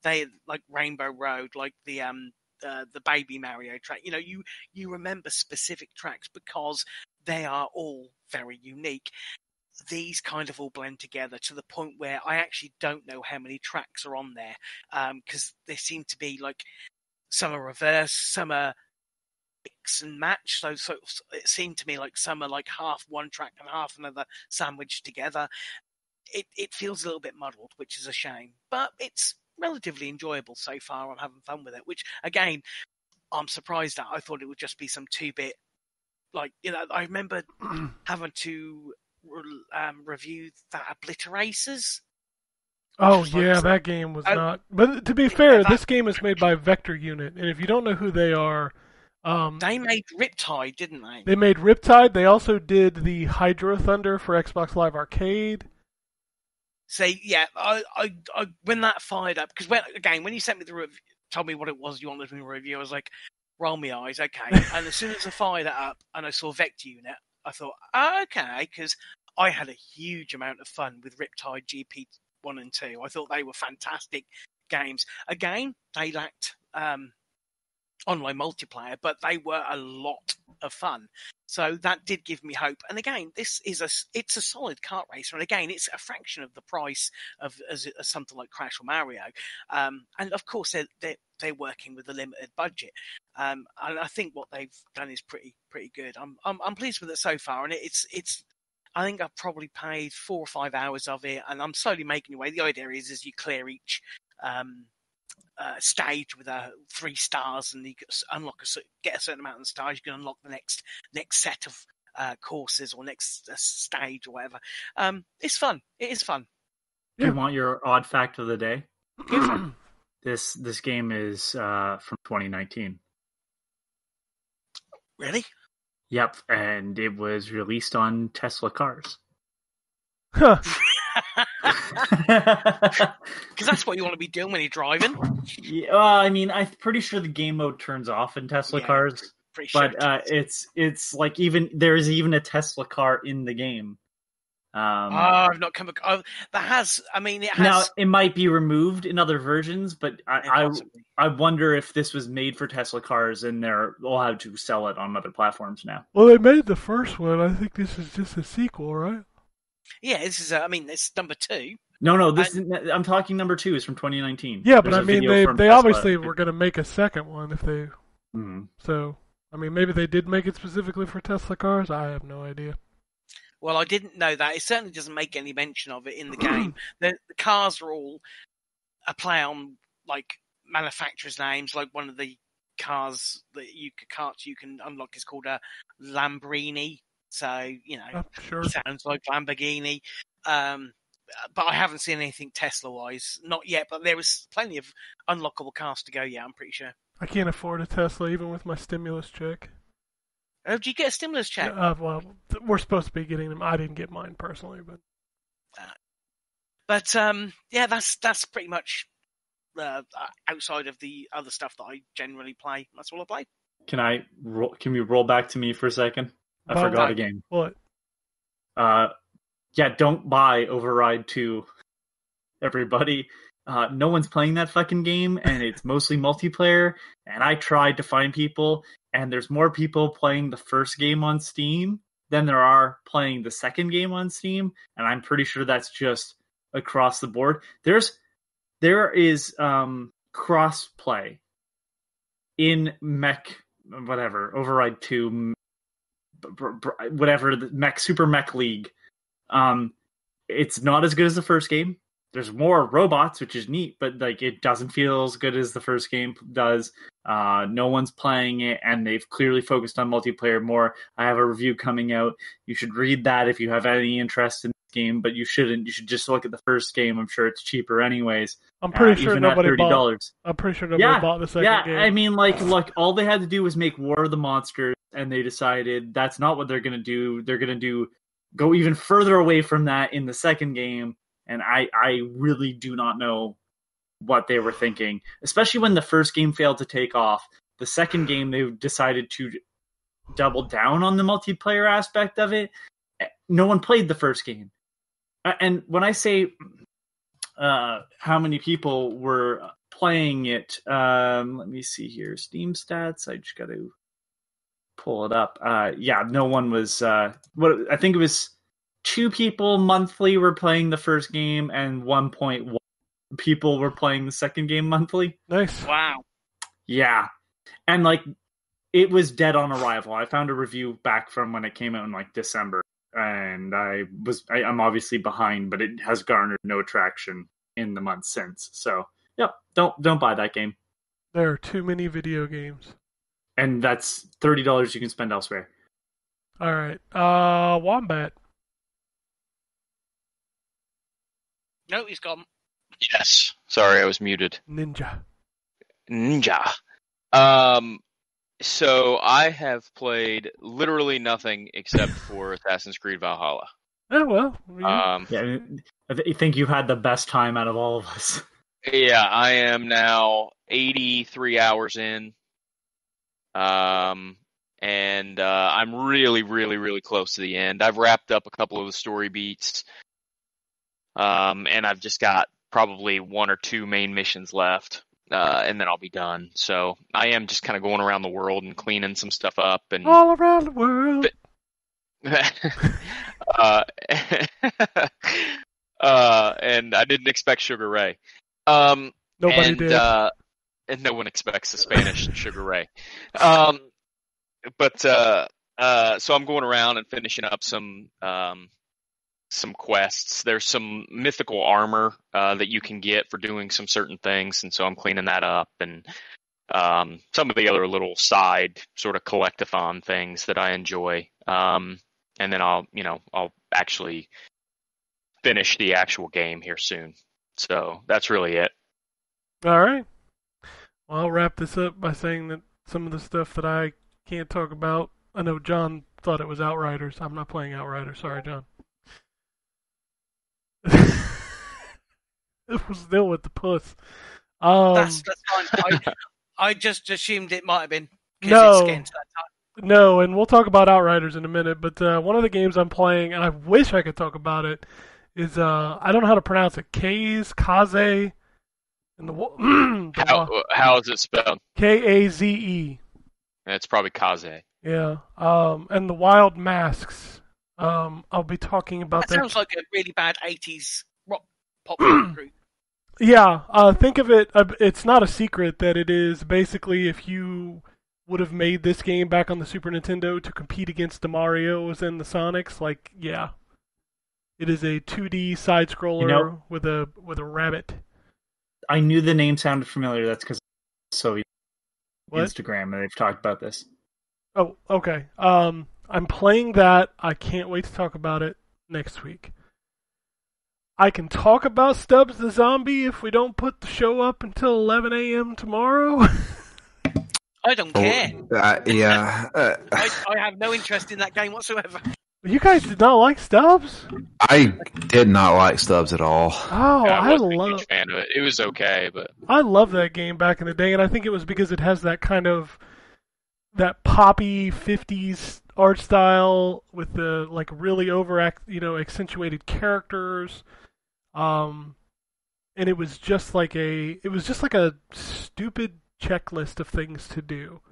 They like Rainbow Road, like the Baby Mario track. You remember specific tracks because they are all very unique. These kind of all blend together to the point where I actually don't know how many tracks are on there, because they seem to be like some are reverse, some are mix and match. So it seemed to me like some are like half one track and half another sandwiched together. It feels a little bit muddled, which is a shame, but it's relatively enjoyable so far. I'm having fun with it, which again, I'm surprised at. I thought it would just be some 2-bit, like, I remember having to review that Obliteracers. Oh yeah, that game was Oh, not. But to be fair, this game is made by Vector Unit, and if you don't know who they are, they made Riptide, didn't they? they made Riptide. They also did the Hydro Thunder for Xbox Live Arcade. So yeah, I when that fired up, because when you sent me the review, told me what it was you wanted me to review, I was like, roll my eyes, okay. And as soon as I fired it up and I saw Vector Unit, I thought, okay, because I had a huge amount of fun with Riptide GP 1 and 2. I thought they were fantastic games. Again, they lacked online multiplayer, but they were a lot of fun. So that did give me hope. And again, it's a solid kart racer. And again, it's a fraction of the price of as something like Crash or Mario. And of course, they're working with a limited budget. And I think what they've done is pretty good. I'm pleased with it so far. And it's I think I've probably played 4 or 5 hours of it, and I'm slowly making your way. The idea is you clear each stage with 3 stars, and you get a certain amount of stars. You can unlock the next set of courses or next stage or whatever. It's fun. It is fun. Do you want your odd fact of the day? This game is from 2019. Really? Yep, and it was released on Tesla cars. Huh. Because that's what you want to be doing when you're driving. Yeah, I mean, I'm pretty sure the game mode turns off in Tesla cars, but it's like there is even a Tesla car in the game. I've not come across. That has. I mean, it has. Now it might be removed in other versions, but I wonder if this was made for Tesla cars and they'll have to sell it on other platforms now. Well, they made the first one. I think this is just a sequel, right? Yeah, this is. I mean, it's number 2. No, I'm talking number 2 is from 2019. Yeah, but I mean, they obviously were going to make a second one if they. Mm-hmm. So, I mean, maybe they did make it specifically for Tesla cars. I have no idea. Well, I didn't know that. It certainly doesn't make any mention of it in the game. The cars are all a play on like manufacturers' names. Like one of the cars that carts you can unlock is called a Lamborghini. So sure. It sounds like Lamborghini. But I haven't seen anything Tesla-wise, not yet. But there was plenty of unlockable cars to go. Yeah, I'm pretty sure. I can't afford a Tesla even with my stimulus check. Oh, did you get a stimulus check? Well, we're supposed to be getting them. I didn't get mine personally, but. Yeah, that's pretty much outside of the other stuff that I generally play. That's all I play. Can we roll back to me for a second? I forgot a game. What? Yeah, don't buy Override 2. Everybody. No one's playing that fucking game, and it's mostly multiplayer. And I tried to find people, and there's more people playing the first game on Steam than there are playing the second game on Steam. And I'm pretty sure that's just across the board. There is cross-play in Override 2, whatever, the Super Mech League. It's not as good as the first game. There's more robots, which is neat, but like it doesn't feel as good as the first game does. No one's playing it, and they've clearly focused on multiplayer more. I have a review coming out. You should read that if you have any interest in this game, but you shouldn't. You should just look at the first game. I'm sure it's cheaper anyways. I'm pretty sure nobody bought. I'm pretty sure nobody bought the second game. Yeah, I mean, look, all they had to do was make War of the Monsters, and they decided that's not what they're going to do. They're going to go even further away from that in the second game. And I really do not know what they were thinking, especially when the first game failed to take off. The second game, they decided to double down on the multiplayer aspect of it. No one played the first game. And when I say how many people were playing it, let me see here. Steam stats. I just got to pull it up. Yeah, no one was. I think it was 2 people monthly were playing the first game, and 1.1 people were playing the second game monthly. Nice. Wow. Yeah. And it was dead on arrival. I found a review back from when it came out in December, and I'm obviously behind, but it has garnered no traction in the months since. So, yep, don't buy that game. There are too many video games. And that's $30 you can spend elsewhere. All right. Wombat. No, he's gone. Yes. Sorry, I was muted. Ninja. So I have played literally nothing except for Assassin's Creed Valhalla. Oh, well. Yeah, I think you've had the best time out of all of us. Yeah, I am now 83 hours in. And I'm really, really, really close to the end. I've wrapped up a couple of the story beats. And I've just got probably 1 or 2 main missions left. And then I'll be done. So I am just kind of going around the world and cleaning some stuff up. And all around the world. And I didn't expect Sugar Ray. Nobody did. And no one expects the Spanish Sugar Ray. But so I'm going around and finishing up some quests. There's some mythical armor that you can get for doing some certain things, and so I'm cleaning that up, and some of the other little side sort of collectathon things that I enjoy. And then I'll actually finish the actual game here soon. So that's really it. All right. Well, I'll wrap this up by saying that some of the stuff that I can't talk about, I know John thought it was Outriders. I'm not playing Outriders. Sorry, John. It was still with the puss. That's fine. I just assumed it might have been. No. It's getting to that time. No, and we'll talk about Outriders in a minute, but one of the games I'm playing, and I wish I could talk about it, is, I don't know how to pronounce it, Kaze, and How is it spelled? Kaze. It's probably Kaze. Yeah, and the Wild Masks. I'll be talking about that. Sounds like a really bad 80s rock pop group. Yeah, think of it, it's not a secret that it is basically if you would have made this game back on the Super Nintendo to compete against the Marios and the Sonics, like, yeah. It is a 2D side-scroller with a rabbit. I knew the name sounded familiar. That's because Instagram, and they've talked about this. Oh, okay. I'm playing that. I can't wait to talk about it next week. I can talk about Stubbs the Zombie if we don't put the show up until 11 a.m. tomorrow. I don't care. Yeah. I have no interest in that game whatsoever. You guys did not like Stubbs? I did not like Stubbs at all. Oh, I wasn't a huge fan of it. It was okay, but I loved that game back in the day, and I think it was because it has that kind of that poppy 50s art style with the like really accentuated characters. And it was just like a stupid checklist of things to do.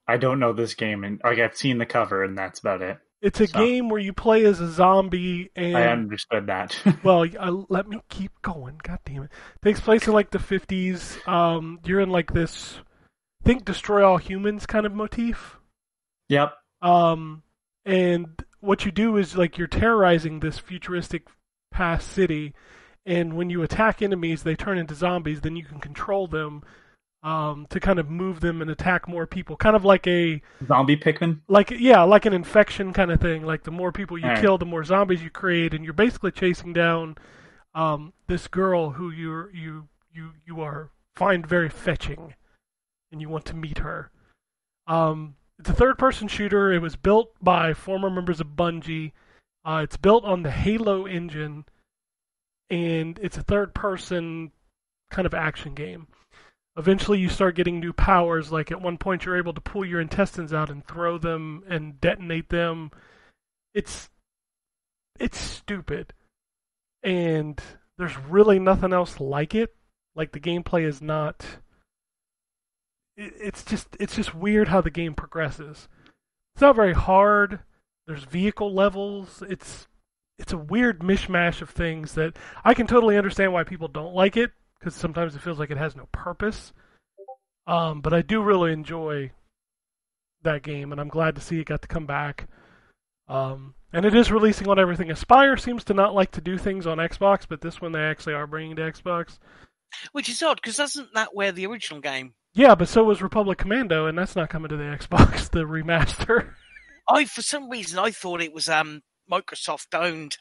I don't know this game, and I've seen the cover, and that's about it. It's a game where you play as a zombie, and I understood that. well, let me keep going. God damn it! Takes place in like the 50s. You're in like this, think destroy all humans kind of motif. Yep. And what you do is like you're terrorizing this futuristic past city, and when you attack enemies, they turn into zombies. Then you can control them. To kind of move them and attack more people, kind of like a zombie Pikmin, like an infection kind of thing. Like the more people you kill, the more zombies you create, and you're basically chasing down this girl who you find very fetching, and you want to meet her. It's a third-person shooter. It was built by former members of Bungie. It's built on the Halo engine, and it's a third-person kind of action game. Eventually you start getting new powers, like at one point you're able to pull your intestines out and throw them and detonate them. It's stupid. And there's really nothing else like it. Like the gameplay is not... It's just weird how the game progresses. It's not very hard. There's vehicle levels. It's a weird mishmash of things that I can totally understand why people don't like it, because sometimes it feels like it has no purpose. But I do really enjoy that game, and I'm glad to see it got to come back. And it is releasing on everything. Aspire seems to not like to do things on Xbox, but this one they actually are bringing to Xbox. Which is odd, because isn't that where the original game... Yeah, but so was Republic Commando, and that's not coming to the Xbox, the remaster. For some reason, I thought it was Microsoft-owned.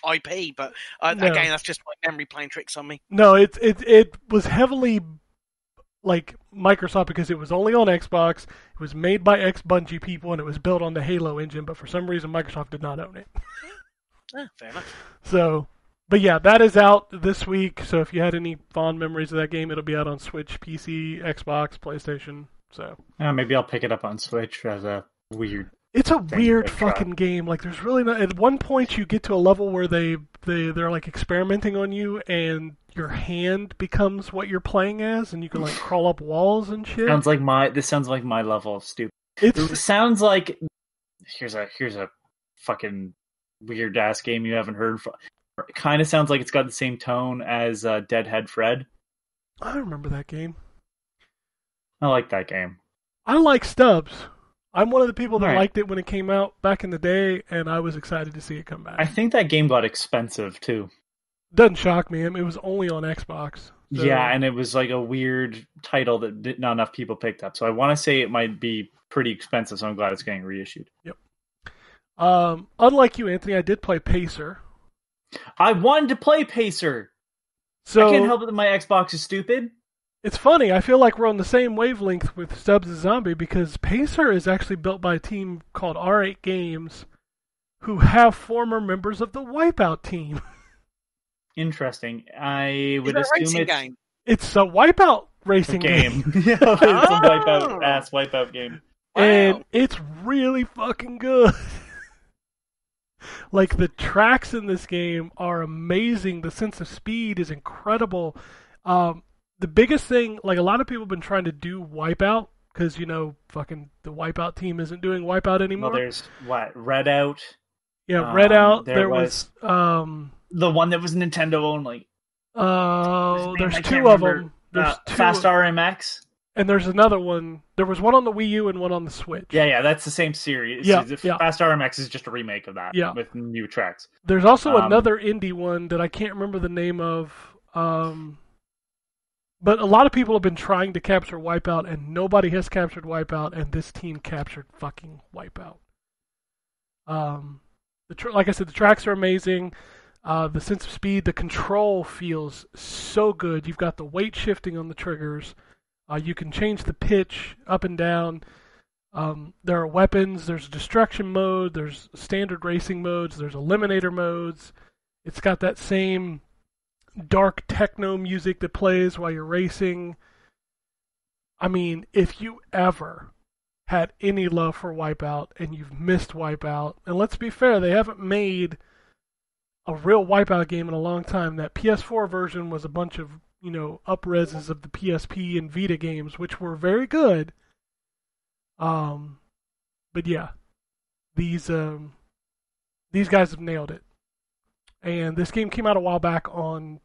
IP, but No. again, that's just my memory playing tricks on me. No, it was heavily like Microsoft because it was only on Xbox. It was made by ex-Bungie people, and it was built on the Halo engine. But for some reason, Microsoft did not own it. Fair enough. So, but yeah, that is out this week. So if you had any fond memories of that game, it'll be out on Switch, PC, Xbox, PlayStation. So maybe I'll pick it up on Switch as a weird. It's a weird fucking game. Like, there's really not. At one point, you get to a level where they're like experimenting on you, and your hand becomes what you're playing as, and you can like crawl up walls and shit. This sounds like my level of stupid. It sounds like here's a fucking weird ass game you haven't heard. It kind of sounds like it's got the same tone as Deadhead Fred. I remember that game. I like that game. I like Stubbs. I'm one of the people that liked it when it came out back in the day, and I was excited to see it come back. I think that game got expensive too. Doesn't shock me. I mean, it was only on Xbox. So. Yeah, and it was like a weird title that not enough people picked up. So I want to say it might be pretty expensive, so I'm glad it's getting reissued. Yep. Unlike you, Anthony, I did play Pacer. I wanted to play Pacer. So I can't help it that my Xbox is stupid. It's funny. I feel like we're on the same wavelength with Stubbs the Zombie because Pacer is actually built by a team called R8 Games, who have former members of the Wipeout team. Interesting. I would assume it's it's a Wipeout racing game. Yeah, it's a Wipeout game. Wow. And it's really fucking good. Like, the tracks in this game are amazing. The sense of speed is incredible. The biggest thing, like, a lot of people have been trying to do Wipeout because, fucking the Wipeout team isn't doing Wipeout anymore. Well, there's Redout. Yeah, Redout. There was the one that was Nintendo only. There's two of them. There's two Fast RMX. And there's another one. There was one on the Wii U and one on the Switch. Yeah, that's the same series. Yeah. Fast RMX is just a remake of that with new tracks. There's also another indie one that I can't remember the name of. But a lot of people have been trying to capture Wipeout, and nobody has captured Wipeout, and this team captured fucking Wipeout. Like I said, the tracks are amazing. The sense of speed, the control feels so good. You've got the weight shifting on the triggers. You can change the pitch up and down. There are weapons. There's destruction mode. There's standard racing modes. There's eliminator modes. It's got that same dark techno music that plays while you're racing. I mean, if you ever had any love for Wipeout and you've missed Wipeout, and let's be fair, they haven't made a real Wipeout game in a long time. That PS4 version was a bunch of up-reses of the PSP and Vita games, which were very good. But yeah, these guys have nailed it. And this game came out a while back on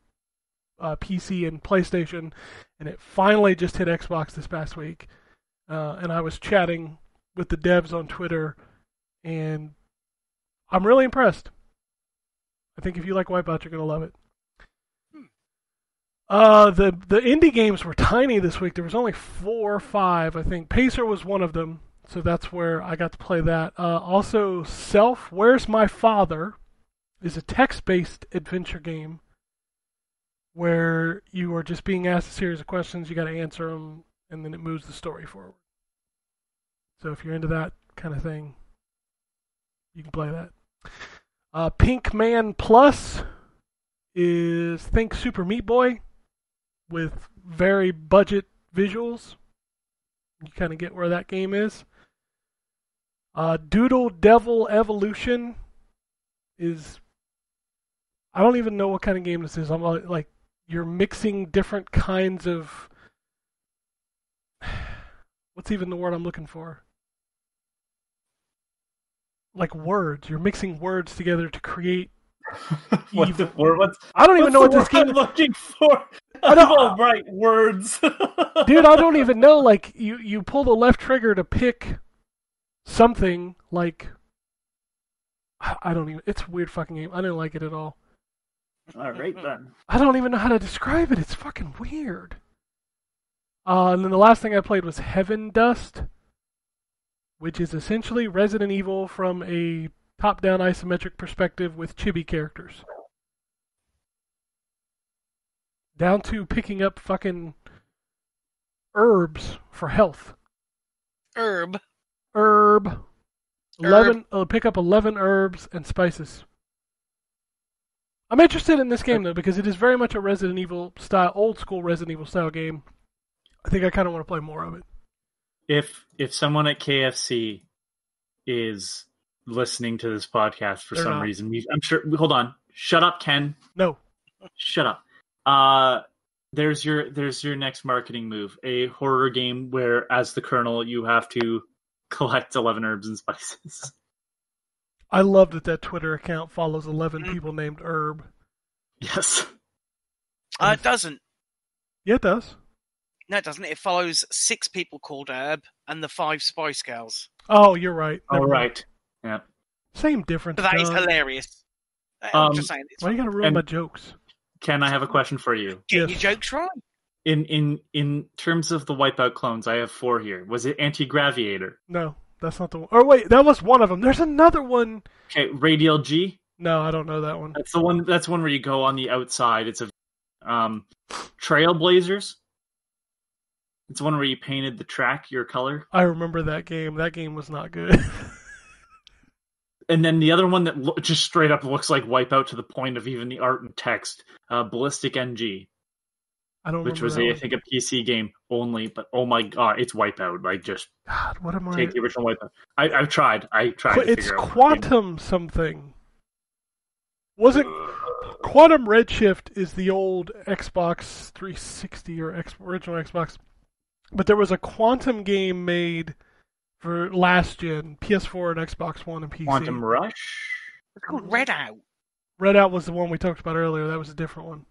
PC and PlayStation, and it finally just hit Xbox this past week. And I was chatting with the devs on Twitter, and I'm really impressed. I think if you like Wipeout, you're going to love it. The indie games were tiny this week. There was only 4 or 5, I think. Pacer was one of them, so that's where I got to play that. Also, Where's My Father is a text-based adventure game where you are just being asked a series of questions, you got to answer them, and then it moves the story forward. So if you're into that kind of thing, you can play that. Pink Man Plus is think Super Meat Boy with very budget visuals. You kind of get where that game is. Doodle Devil Evolution is... I don't even know what kind of game this is. I'm like, you're mixing different kinds of... What's even the word I'm looking for? Like words. You're mixing words together to create evil. I don't even know what this game is looking for. Right, words. Dude, I don't even know. Like, you pull the left trigger to pick something, like... I don't even... It's a weird fucking game. I didn't like it at all. Alright, then. I don't even know how to describe it. It's fucking weird. And then the last thing I played was Heaven Dust, which is essentially Resident Evil from a top-down isometric perspective with chibi characters. Down to picking up fucking herbs for health. Herb. 11. Pick up 11 herbs and spices. I'm interested in this game though because it is very much a Resident Evil style, old school Resident Evil style game. I think I kind of want to play more of it. If someone at KFC is listening to this podcast for some reason, I'm sure. Hold on, shut up, Ken. No, shut up. There's your next marketing move: a horror game where, as the Colonel, you have to collect 11 herbs and spices. I love that Twitter account follows 11 people named Herb. Yes. It doesn't. Yeah, it does. No, it doesn't. It follows 6 people called Herb and the 5 Spice Girls. Oh, you're right. All right. Yeah. Same difference. But that is John. hilarious. I'm just saying. Why you gotta ruin my jokes? Ken, I have a question for you. Get your jokes right. In terms of the Wipeout clones, I have 4 here. Was it Anti-Graviator? No, that's not the one. Or wait, that was one of them. There's another one. Okay, Radial G? No, I don't know that one. That's the one. That's one where you go on the outside. It's a Trailblazers. It's one where you painted the track your color. I remember that game. That game was not good. And then the other one that just straight up looks like Wipeout to the point of even the art and text, Ballistic NG. I don't which remember was, I think, a PC game only, but oh my god, it's Wipeout. Like, just God, what am take the original Wipeout. I've tried. It's Quantum something. Was it Quantum Redshift? Is the old Xbox 360 or original Xbox? But there was a Quantum game made for last gen, PS4 and Xbox One and PC. Quantum Rush? It's called Redout. Redout was the one we talked about earlier. That was a different one.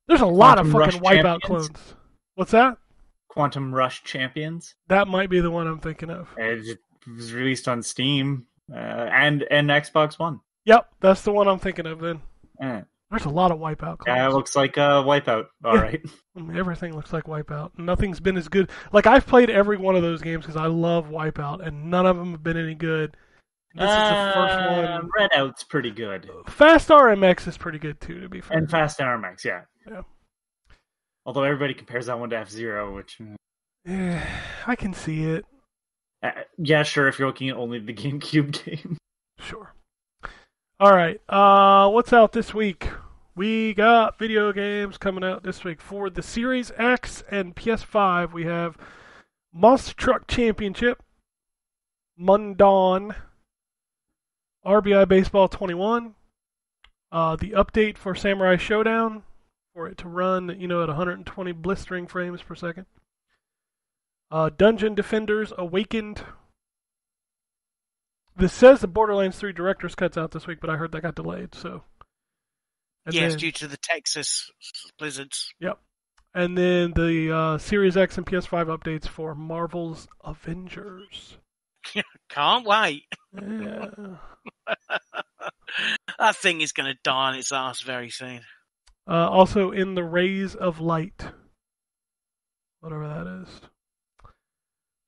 There's a lot of fucking Wipeout clones. What's that? Quantum Rush Champions? That might be the one I'm thinking of. It was released on Steam and Xbox One. Yep, that's the one I'm thinking of then. There's a lot of Wipeout clones. Yeah, it looks like Wipeout. All right. Everything looks like Wipeout. Nothing's been as good. Like, I've played every one of those games because I love Wipeout, and none of them have been any good. This is the first one. Redout's pretty good. Fast RMX is pretty good, too, to be fair. And Fast RMX, yeah. Yeah. Although everybody compares that one to F-Zero, which... Yeah, I can see it. Yeah, sure, if you're looking at only the GameCube game. Sure. All right, what's out this week? We got video games coming out this week. For the Series X and PS5, we have Monster Truck Championship, Mundawn, RBI Baseball 21, the update for Samurai Showdown, for it to run, at 120 blistering frames per second. Dungeon Defenders Awakened. This says the Borderlands 3 Director's Cut's out this week, but I heard that got delayed, so... Yes, due to the Texas blizzards. Yep. And then the Series X and PS5 updates for Marvel's Avengers. Can't wait. Yeah. That thing is going to die on its ass very soon. Also in the Rays of Light. Whatever that is.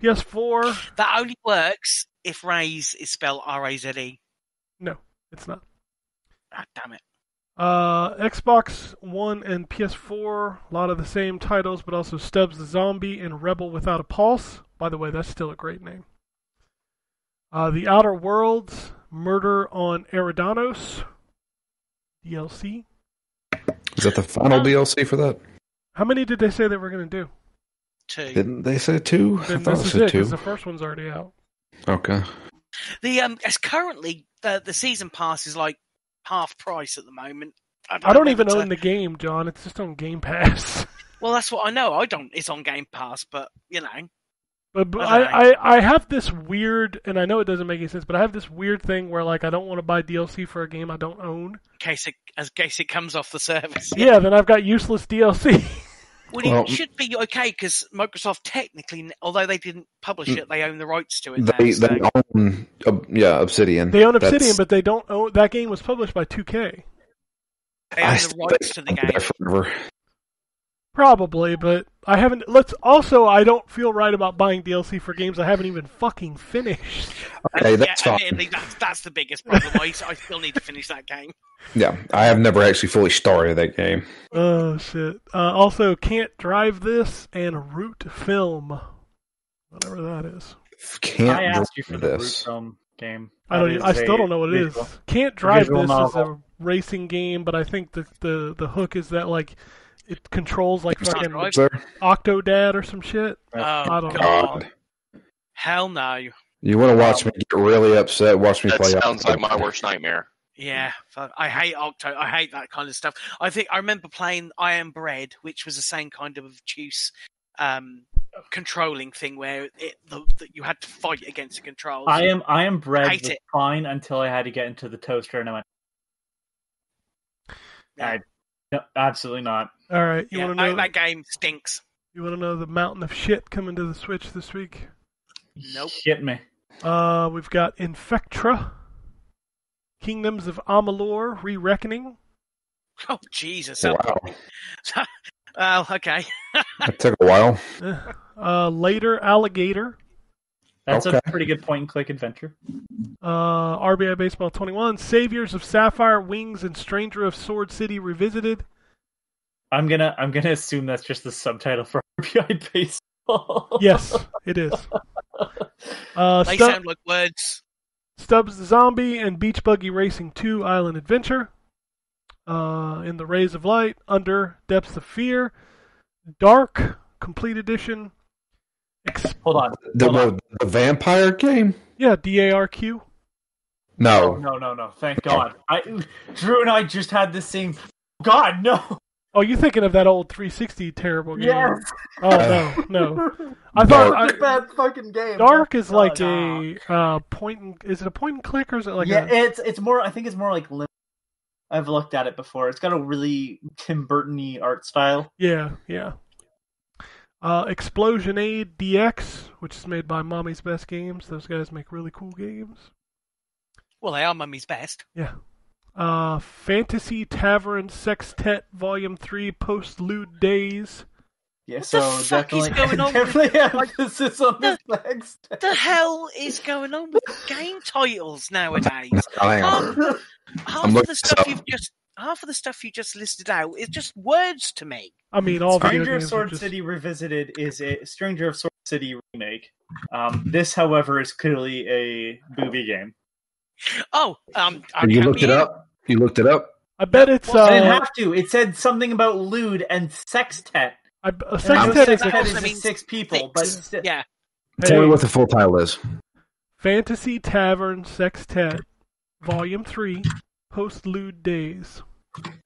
PS4. That only works if Raze is spelled R-A-Z-E. No, it's not. Ah, damn it. Xbox One and PS4, a lot of the same titles, but also Stubbs the Zombie and Rebel Without a Pulse. By the way, that's still a great name. The Outer Worlds, Murder on Eridanos, DLC. Is that the final DLC for that? How many did they say they were going to do? 2. Didn't they say 2? Then I thought this it is said it, 2. because the first one's already out. Okay. As currently, the season pass is like half price at the moment. I don't even own the game, John. It's just on Game Pass. Well, that's what I know. I don't. It's on Game Pass, but But I have this weird, and I know it doesn't make any sense, but I have this weird thing where I don't want to buy DLC for a game I don't own. In case it comes off the service. Yeah, then I've got useless DLC. Well, it should be okay because Microsoft technically, although they didn't publish it, they own the rights to it. They own, Obsidian. They own Obsidian, but they don't own. That game was published by 2K. They own the rights to the game. Forever. Probably, but I haven't. I don't feel right about buying DLC for games I haven't even fucking finished. Okay, that's fine. Admittedly, that's the biggest problem. I still need to finish that game. Yeah, I have never actually fully started that game. Oh shit! Also, Can't Drive This and Root Film, whatever that is. Can't I asked you for the Root this. Film game. I still don't know what it is. Can't Drive This is novel. a racing game, but I think the hook is that like it controls like fucking Octodad or some shit. Oh, I don't know. God. Hell no. You want to watch me get really upset? Watch me That play. sounds like my worst nightmare. Yeah, I hate Octo. I hate that kind of stuff. I remember playing I Am Bread, which was the same kind of obtuse controlling thing where you had to fight against the controls. I am Bread Hate was it. fine until I had to get into the toaster, and I went, Yeah. no, absolutely not. All right, you Yeah, want to know that game stinks. You want to know the mountain of shit coming to the Switch this week? Nope. Hit me. We've got Infectra, Kingdoms of Amalur: Re-Reckoning. Oh Jesus! Wow, Well, okay. that took a while. Later Alligator. That's Okay. a pretty good point-and-click adventure. RBI Baseball 21, Saviors of Sapphire Wings and Stranger of Sword City Revisited. I'm gonna assume that's just the subtitle for RBI Baseball. Yes, it is. They sound like words. Stubbs the Zombie and Beach Buggy Racing 2 Island Adventure. In the Rays of Light, Under Depths of Fear, Dark Complete Edition. Hold on. The vampire game? Yeah, DARQ. No. No. Thank God. Drew and I just had the same. God, no. Oh, you're thinking of that old 360 terrible game? Yes. Oh no. I It's thought a bad fucking game. Dark is like no. a point. Is it a point and click or is it like Yeah, it's more. I think it's more like. I've looked at it before. It's got a really Tim Burton-y art style. Yeah. Explosion Aid DX, which is made by Mommy's Best Games. Those guys make really cool games. Well, they are Mummy's best. Yeah. Fantasy Tavern Sextet Volume 3 Post-Lude Days. Yeah, What so the fuck is definitely, going on definitely emphasis on this text. What the hell is going on with game titles nowadays? Hang on. Half I'm of looking the stuff this you just listed out is just words to me. I mean, all video Stranger of games are Sword just... City Revisited is a Stranger of Sword City remake. This, however, is clearly a booby game. Oh, You looked it up? You looked it up? I bet it's... I didn't have to. It said something about lewd and sextet. Sextet is Sextet I is mean, 6 people, but yeah. Tell me what the full title is. Fantasy Tavern Sextet Volume 3 Post-Lude Days.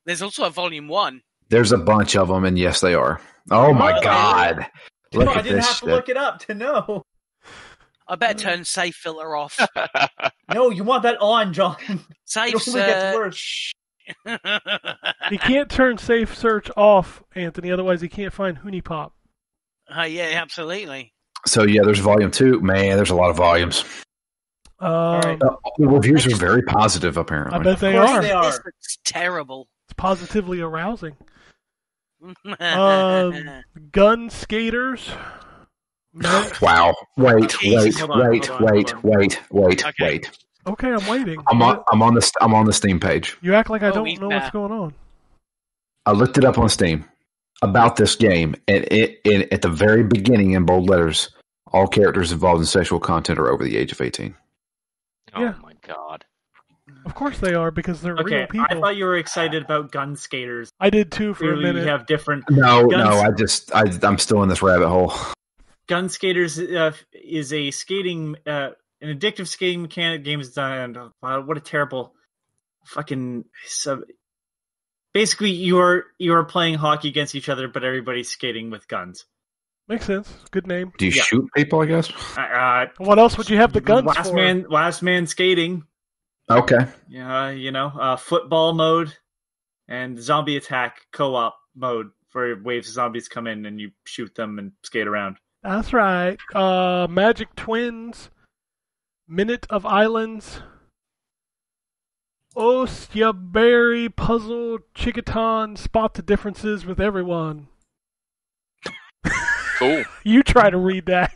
There's also a volume 1. There's a bunch of them, and yes, they are. Oh my Oh, God! Look I at didn't this have to shit. look it up to know. I better turn save filter off. No, you want that on, John. Save It only gets search. worse. He can't turn safe search off, Anthony, otherwise he can't find Hoonipop. Yeah, absolutely. So yeah, there's volume 2. Man, there's a lot of volumes. right. The reviews are very positive, apparently. I bet they Of course are. they are. This looks terrible. It's positively arousing. Gun Skaters. Wow! Wait! Jesus, hold on. Okay. Okay, I'm waiting. I'm on the Steam page. You act like I don't he's know what's back. going on. I looked it up on Steam about this game, and it at the very beginning in bold letters, all characters involved in sexual content are over the age of 18. Oh Yeah. my God. Of course they are, because they're Okay, real people. I thought you were excited about gun skaters. I did too for a Clearly, minute. you have different. No, Guns- I'm still in this rabbit hole. Gun skaters is a skating, an addictive skating mechanic game designed. What a terrible fucking sub. Basically, you are playing hockey against each other, but everybody's skating with guns. Makes sense. Good name. Do you Yeah. shoot people? I guess. What else would you have the guns last for? last man skating. Okay. Yeah, football mode and zombie attack co-op mode for waves of zombies come in and you shoot them and skate around. That's right. Magic Twins. Minute of Islands. Ostya Berry Puzzle Chickaton. Spot the differences with everyone. Cool. You try to read that.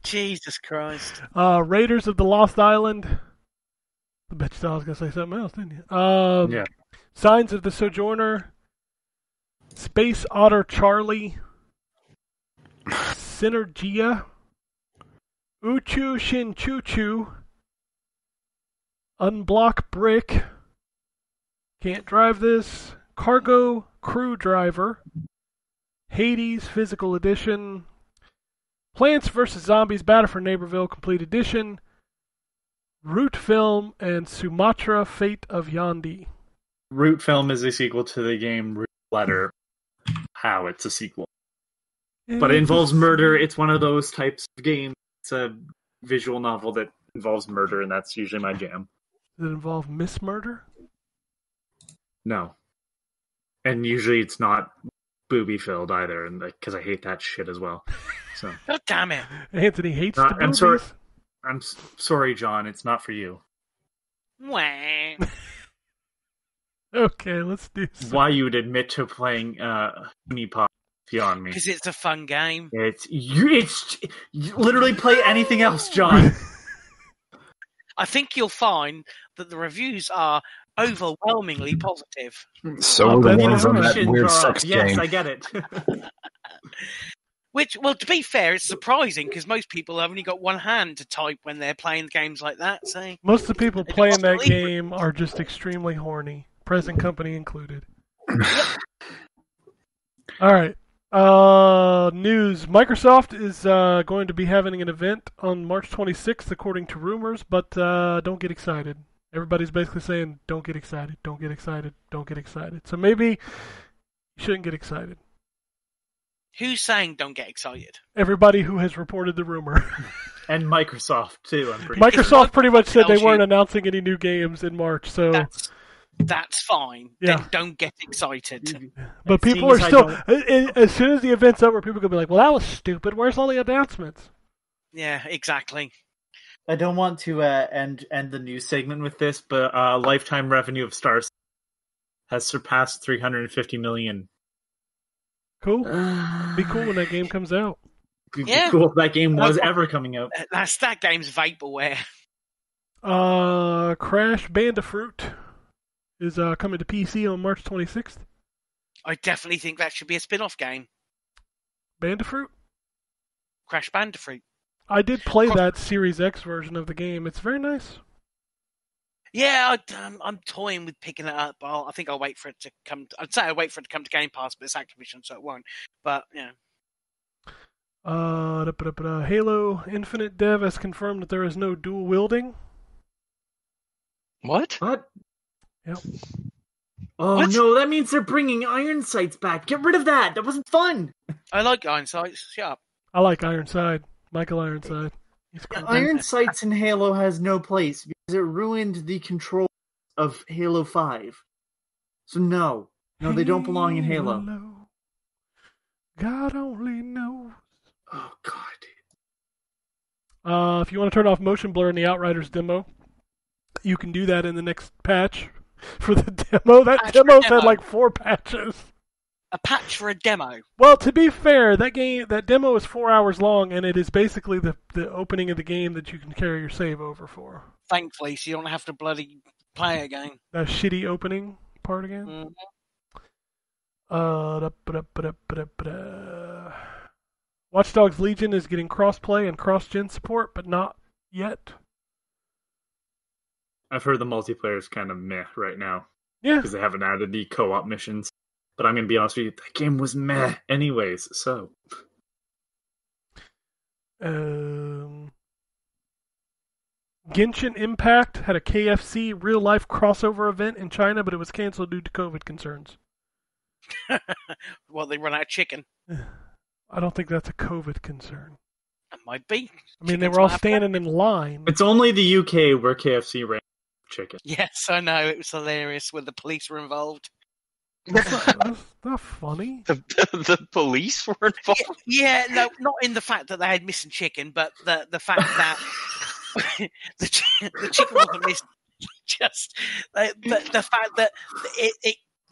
Jesus Christ. Raiders of the Lost Island. I bet you thought I was going to say something else, didn't you? Yeah. Signs of the Sojourner. Space Otter Charlie. Synergia. Uchu Shin Choo Choo. Unblock Brick. Can't drive this. Cargo Crew Driver. Hades Physical Edition. Plants vs. Zombies Battle for Neighborville Complete Edition. Root Film and Sumatra Fate of Yandi. Root Film is a sequel to the game Root Letter. How it's a sequel. But it involves murder. It's one of those types of games. It's a visual novel that involves murder, and that's usually my jam. Does it involve mismurder? No. And usually it's not booby-filled either, and because I hate that shit as well. So. God damn it. Anthony hates the I'm boobies. sorry. I'm sorry, John. It's not for you. Wah. Okay, let's do some. Why you would admit to playing Honeypot beyond me? Because it's a fun game. You literally play anything else, John. I think you'll find that the reviews are overwhelmingly positive. So are the ones on that weird sex game. Yes, I get it. Which, well, to be fair, it's surprising because most people have only got one hand to type when they're playing games like that. So Most of the people playing that game are just extremely horny, present company included. All right. News. Microsoft is going to be having an event on March 26th, according to rumors, but don't get excited. Everybody's basically saying, don't get excited, don't get excited, don't get excited. So maybe you shouldn't get excited. Who's saying don't get excited? Everybody who has reported the rumor. And Microsoft, too, I'm pretty Microsoft pretty much said they tells you- weren't announcing any new games in March, so... That's fine. Yeah. Then don't get excited. But people are still... As soon as the event's over, people are going to be like, well, that was stupid. Where's all the announcements? Yeah, exactly. I don't want to end the news segment with this, but lifetime revenue of Star has surpassed 350 million. Cool. Be cool when that game comes out. Yeah. Cool if that game was ever coming out. That game's vaporware. Crash Bandicoot is coming to PC on March 26th. I definitely think that should be a spin-off game. Bandicoot? Crash Bandicoot. I did play that Series X version of the game. It's very nice. Yeah, I'm toying with picking it up. I think I'll wait for it to come. I'd say I'll wait for it to come to Game Pass, but it's Activision, so it won't. But, yeah. Halo Infinite Dev has confirmed that there is no dual wielding. What? Yep. Oh, What? no, that means they're bringing Iron Sights back. Get rid of that. That wasn't fun. I like Iron Sights. Shut up. I like Ironside. Michael Ironside. He's cool. Iron Sights in Halo has no place because it ruined the control of Halo 5. So no, they don't belong in Halo. God only knows. Oh God. If you want to turn off motion blur in the Outriders demo, you can do that in the next patch for the demo. That Patch demo's for had demo. like 4 patches. A patch for a demo. Well, to be fair, that demo is 4 hours long, and it is basically the opening of the game that you can carry your save over for. Thankfully, so you don't have to bloody play again. That shitty opening part again. Watch Dogs Legion is getting cross-play and cross-gen support, but not yet. I've heard the multiplayer is kind of meh right now. Yeah. Because they haven't added the co-op missions. But I'm going to be honest with you, that game was meh anyways, so. Genshin Impact had a KFC real-life crossover event in China, but it was canceled due to COVID concerns. Well, they run out of chicken. I don't think that's a COVID concern. It might be. I mean, they Chickens were all might have standing in line. It's only the UK where KFC ran chicken. Yes, I know. It was hilarious when the police were involved. That's not funny. The police were involved? Yeah, no, not in the fact that they had missing chicken, but the fact that the chicken wasn't missing. Just the fact that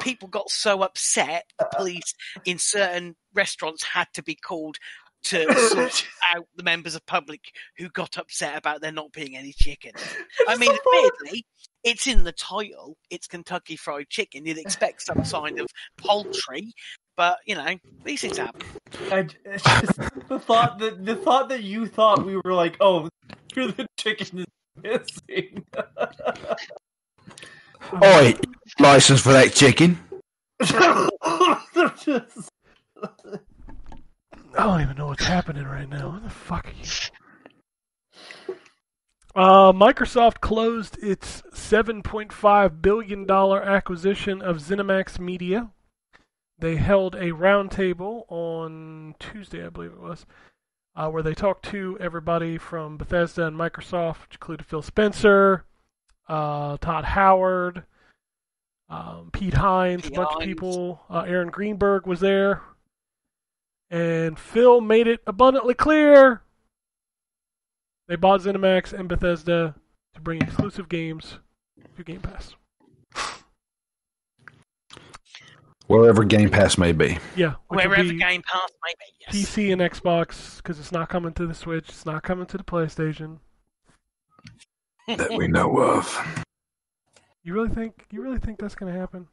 people got so upset, the police in certain restaurants had to be called to sort out the members of public who got upset about there not being any chicken. I mean, admittedly, it's in the title. It's Kentucky Fried Chicken. You'd expect some kind of poultry, but these things happen. It's just the thought that you thought we were like, oh, the chicken is missing. Oi, license for that chicken. I don't even know what's happening right now. What the fuck are you? Microsoft closed its $7.5 billion acquisition of ZeniMax Media. They held a roundtable on Tuesday, I believe it was, where they talked to everybody from Bethesda and Microsoft, which included Phil Spencer, Todd Howard, Pete Hines, a bunch of people. Aaron Greenberg was there. And Phil made it abundantly clear they bought ZeniMax and Bethesda to bring exclusive games to Game Pass. Wherever Game Pass may be. Yeah. Wherever Game Pass may be, yes. PC and Xbox, because it's not coming to the Switch, it's not coming to the PlayStation. That we know of. You really think that's going to happen?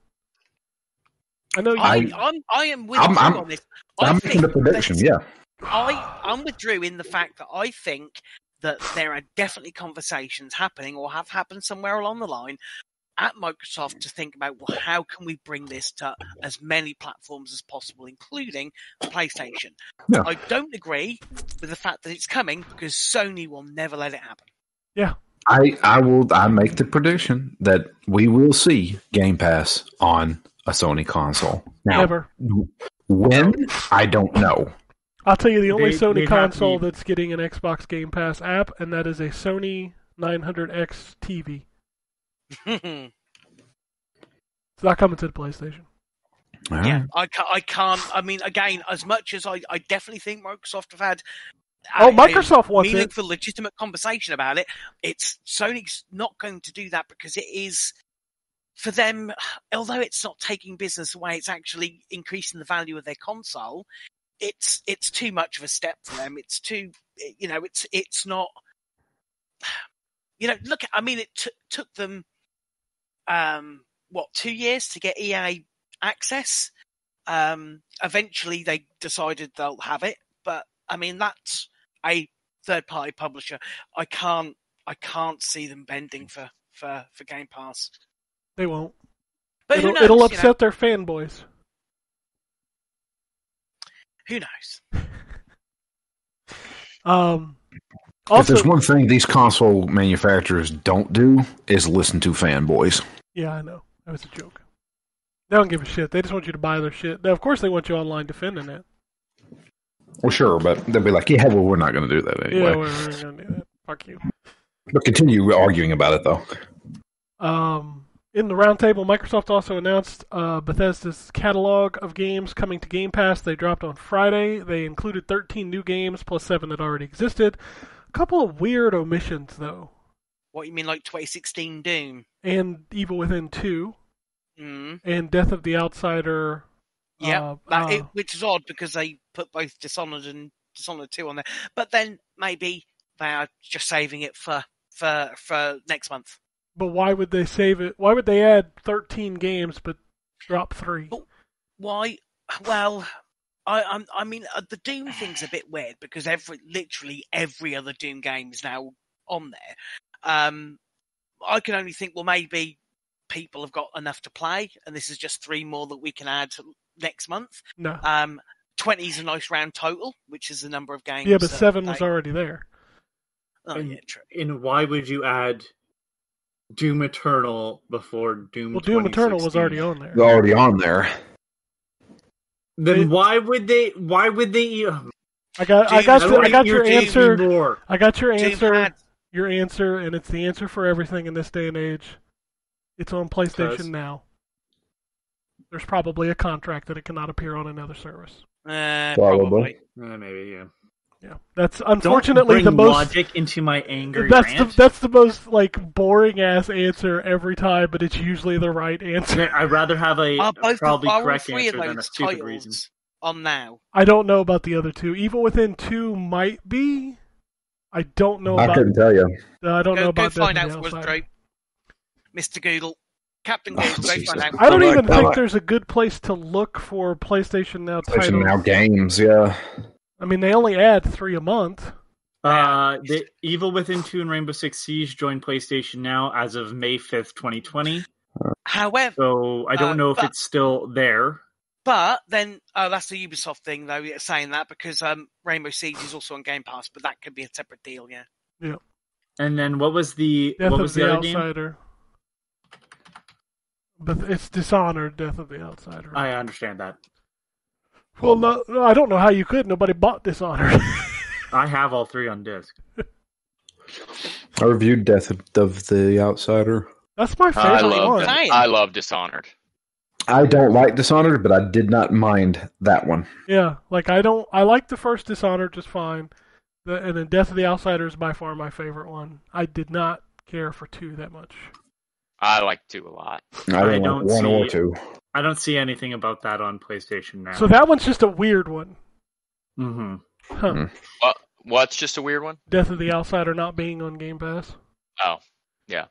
I know I am with Drew on this. I'm making the prediction, yeah. I'm with Drew in the fact that I think that there are definitely conversations happening or have happened somewhere along the line at Microsoft to think about, well, how can we bring this to as many platforms as possible, including PlayStation. Yeah. I don't agree with the fact that it's coming because Sony will never let it happen. Yeah. I make the prediction that we will see Game Pass on a Sony console. Now, Never. When? I don't know. I'll tell you the only Sony console that's getting an Xbox Game Pass app, and that is a Sony 900X TV. It's not coming to the PlayStation. Yeah, I can't. I mean, again, as much as I definitely think Microsoft have had Microsoft wants it. Meaningful, legitimate conversation about it. Sony's not going to do that because it is, for them, although it's not taking business away, it's actually increasing the value of their console. It's too much of a step for them. It's too, it's not. Look, I mean, it took them, 2 years to get EA access. Eventually, they decided they'll have it, but I mean, that's a third-party publisher. I can't see them bending for Game Pass. They won't. But it'll upset their fanboys. Who knows? Also, if there's one thing these console manufacturers don't do is listen to fanboys. Yeah, I know. That was a joke. They don't give a shit. They just want you to buy their shit. Now, of course, they want you online defending it. Well, sure, but they'll be like, yeah, well, we're not going to do that anyway. Yeah, we're going to do that. Fuck you. But continue arguing about it, though. In the roundtable, Microsoft also announced Bethesda's catalog of games coming to Game Pass. They dropped on Friday. They included 13 new games, plus 7 that already existed. A couple of weird omissions, though. What, you mean like 2016 Doom? And Evil Within 2. Mm. And Death of the Outsider. Yeah, which is odd because they put both Dishonored and Dishonored 2 on there. But then maybe they are just saving it for next month. But why would they save it? Why would they add 13 games but drop 3? Why? Well, I mean, the Doom thing's a bit weird because literally every other Doom game is now on there. I can only think, well, maybe people have got enough to play, and this is just 3 more that we can add next month. No. 20 is a nice round total, which is the number of games. Yeah, but 7 was already there. Oh, yeah, true. And why would you add Doom Eternal before Doom? Well, Doom Eternal was already on there. They're already on there. Then why would they? I got your answer. I got your answer. Had... Your answer, and it's the answer for everything in this day and age. It's on PlayStation now. There's probably a contract that it cannot appear on another service. Probably. Maybe, yeah. Yeah, that's unfortunately the most logic into my angry rant. That's the most boring ass answer every time, but it's usually the right answer. I'd rather have a probably correct three answer of than a those stupid titles reason. on now? I don't know about the other two. Evil Within 2 might be. I don't know about. I couldn't tell you. I don't know about. Go find out Death for of the us, Outsider. Drew. Mr. Google. Captain Google, go Jesus. find out. I don't even Come think on. there's a good place to look for PlayStation Now titles. PlayStation Now games, yeah. I mean, they only add 3 a month. The Evil Within 2 and Rainbow Six Siege joined PlayStation Now as of May 5th, 2020. However, So I don't know if it's still there. but then that's the Ubisoft thing, though, saying that because Rainbow Siege is also on Game Pass, but that could be a separate deal, yeah. Yeah. And then what was the Death what of was the the other game? Outsider. But it's Dishonored, Death of the Outsider. I understand that. Well, no, I don't know how you could. Nobody bought Dishonored. I have all 3 on disc. I reviewed Death of the Outsider. That's my favorite one. I love Dishonored. I don't like Dishonored, but I did not mind that one. Yeah, I like the first Dishonored just fine. And then Death of the Outsider is by far my favorite one. I did not care for 2 that much. I like 2 a lot. I don't like 1 or 2. I don't see anything about that on PlayStation Now. So that one's just a weird one. Mm-hmm. Huh. What's just a weird one? Death of the Outsider not being on Game Pass. Oh, yeah.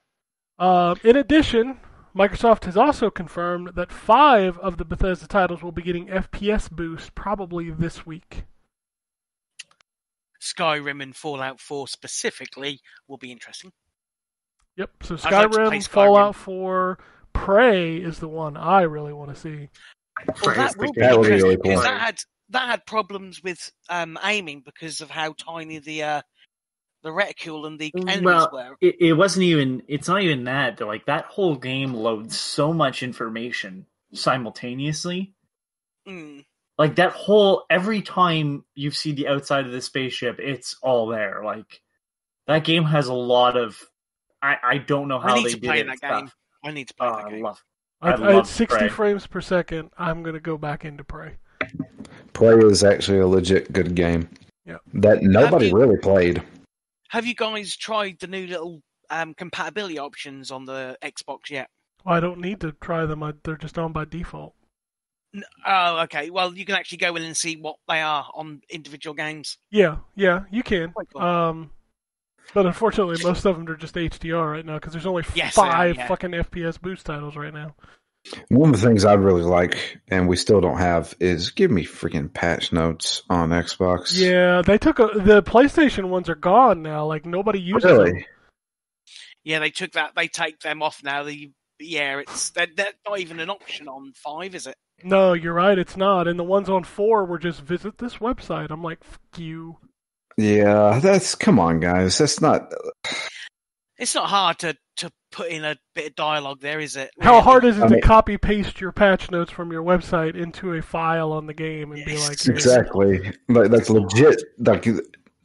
In addition, Microsoft has also confirmed that 5 of the Bethesda titles will be getting FPS boost probably this week. Skyrim and Fallout 4 specifically will be interesting. Yep, so I'd like to play Skyrim, Skyrim. Fallout 4, Prey is the one I really want to see. Well, that will be That would be interesting really because cool. that had problems with aiming because of how tiny the reticule and the enemies were. It wasn't even. It's not even that. Like that whole game loads so much information simultaneously. Mm. Like that every time you see the outside of the spaceship, it's all there. Like that game has a lot of. I don't know how I need they to did play it. that game. I need to play that game. At love 60 Prey. frames per second, I'm going to go back into Prey. Prey is actually a legit good game. Yeah. That nobody really played. Have you guys tried the new little compatibility options on the Xbox yet? Well, I don't need to try them. They're just on by default. Oh, okay. Well, you can actually go in and see what they are on individual games. Yeah, you can. Quite cool. But unfortunately, most of them are just HDR right now because there's only 5 fucking FPS boost titles right now. One of the things I'd really like, and we still don't have, is give me freaking patch notes on Xbox. Yeah, they took the PlayStation ones are gone now. Like nobody uses them. Yeah, they took that. They take them off now. It's they're not even an option on 5, is it? No, you're right. It's not. And the ones on 4 were just visit this website. I'm like, fuck you. Yeah, come on, guys. That's not. It's not hard to put in a bit of dialogue there, is it? How hard is it to copy paste your patch notes from your website into a file on the game and be like, exactly. Like that's legit. Like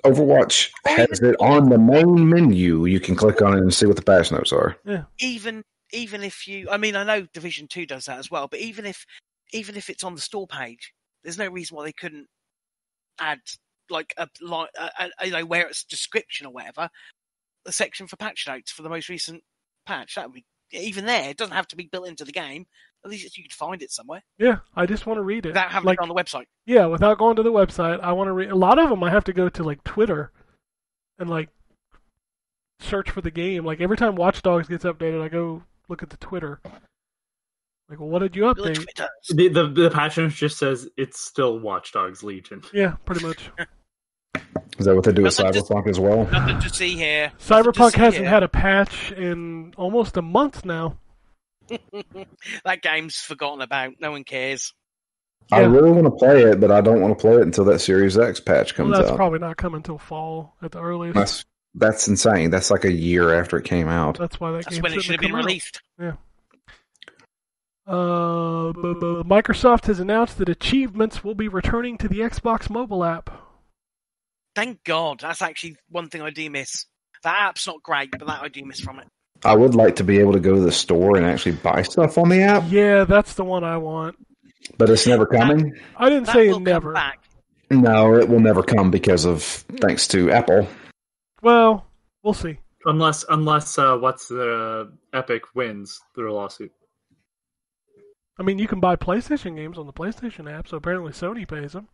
Overwatch has it on the main menu. You can click on it and see what the patch notes are. Yeah. Even if you, I mean, I know Division 2 does that as well, but even if it's on the store page, there's no reason why they couldn't add like where it's description or whatever, a section for patch notes for the most recent patch. That would be even there. It doesn't have to be built into the game. At least you could find it somewhere. Yeah, I just want to read it without having to go on the website. Yeah, without going to the website, I want to read. A lot of them I have to go to like Twitter and like search for the game. Like every time Watch Dogs gets updated, I go look at the Twitter. Like, well, what did you update? The patch notes just says it's still Watch Dogs Legion. Yeah, pretty much. Is that what they do with Cyberpunk as well? Nothing to see here. Cyberpunk hasn't had a patch in almost a month now. That game's forgotten about. No one cares. I really want to play it, but I don't want to play it until that Series X patch comes out. That's probably not coming until fall at the earliest. That's insane. That's like a year after it came out. That's why that's when it should have been released. Yeah. Microsoft has announced that achievements will be returning to the Xbox mobile app. Thank God. That's actually one thing I do miss. That app's not great, but that I do miss from it. I would like to be able to go to the store and actually buy stuff on the app. Yeah, that's the one I want. But it's never coming? I didn't say never. No, it will never come thanks to Apple. Well, we'll see. Unless what's the Epic wins their lawsuit. I mean, you can buy PlayStation games on the PlayStation app, so apparently Sony pays them.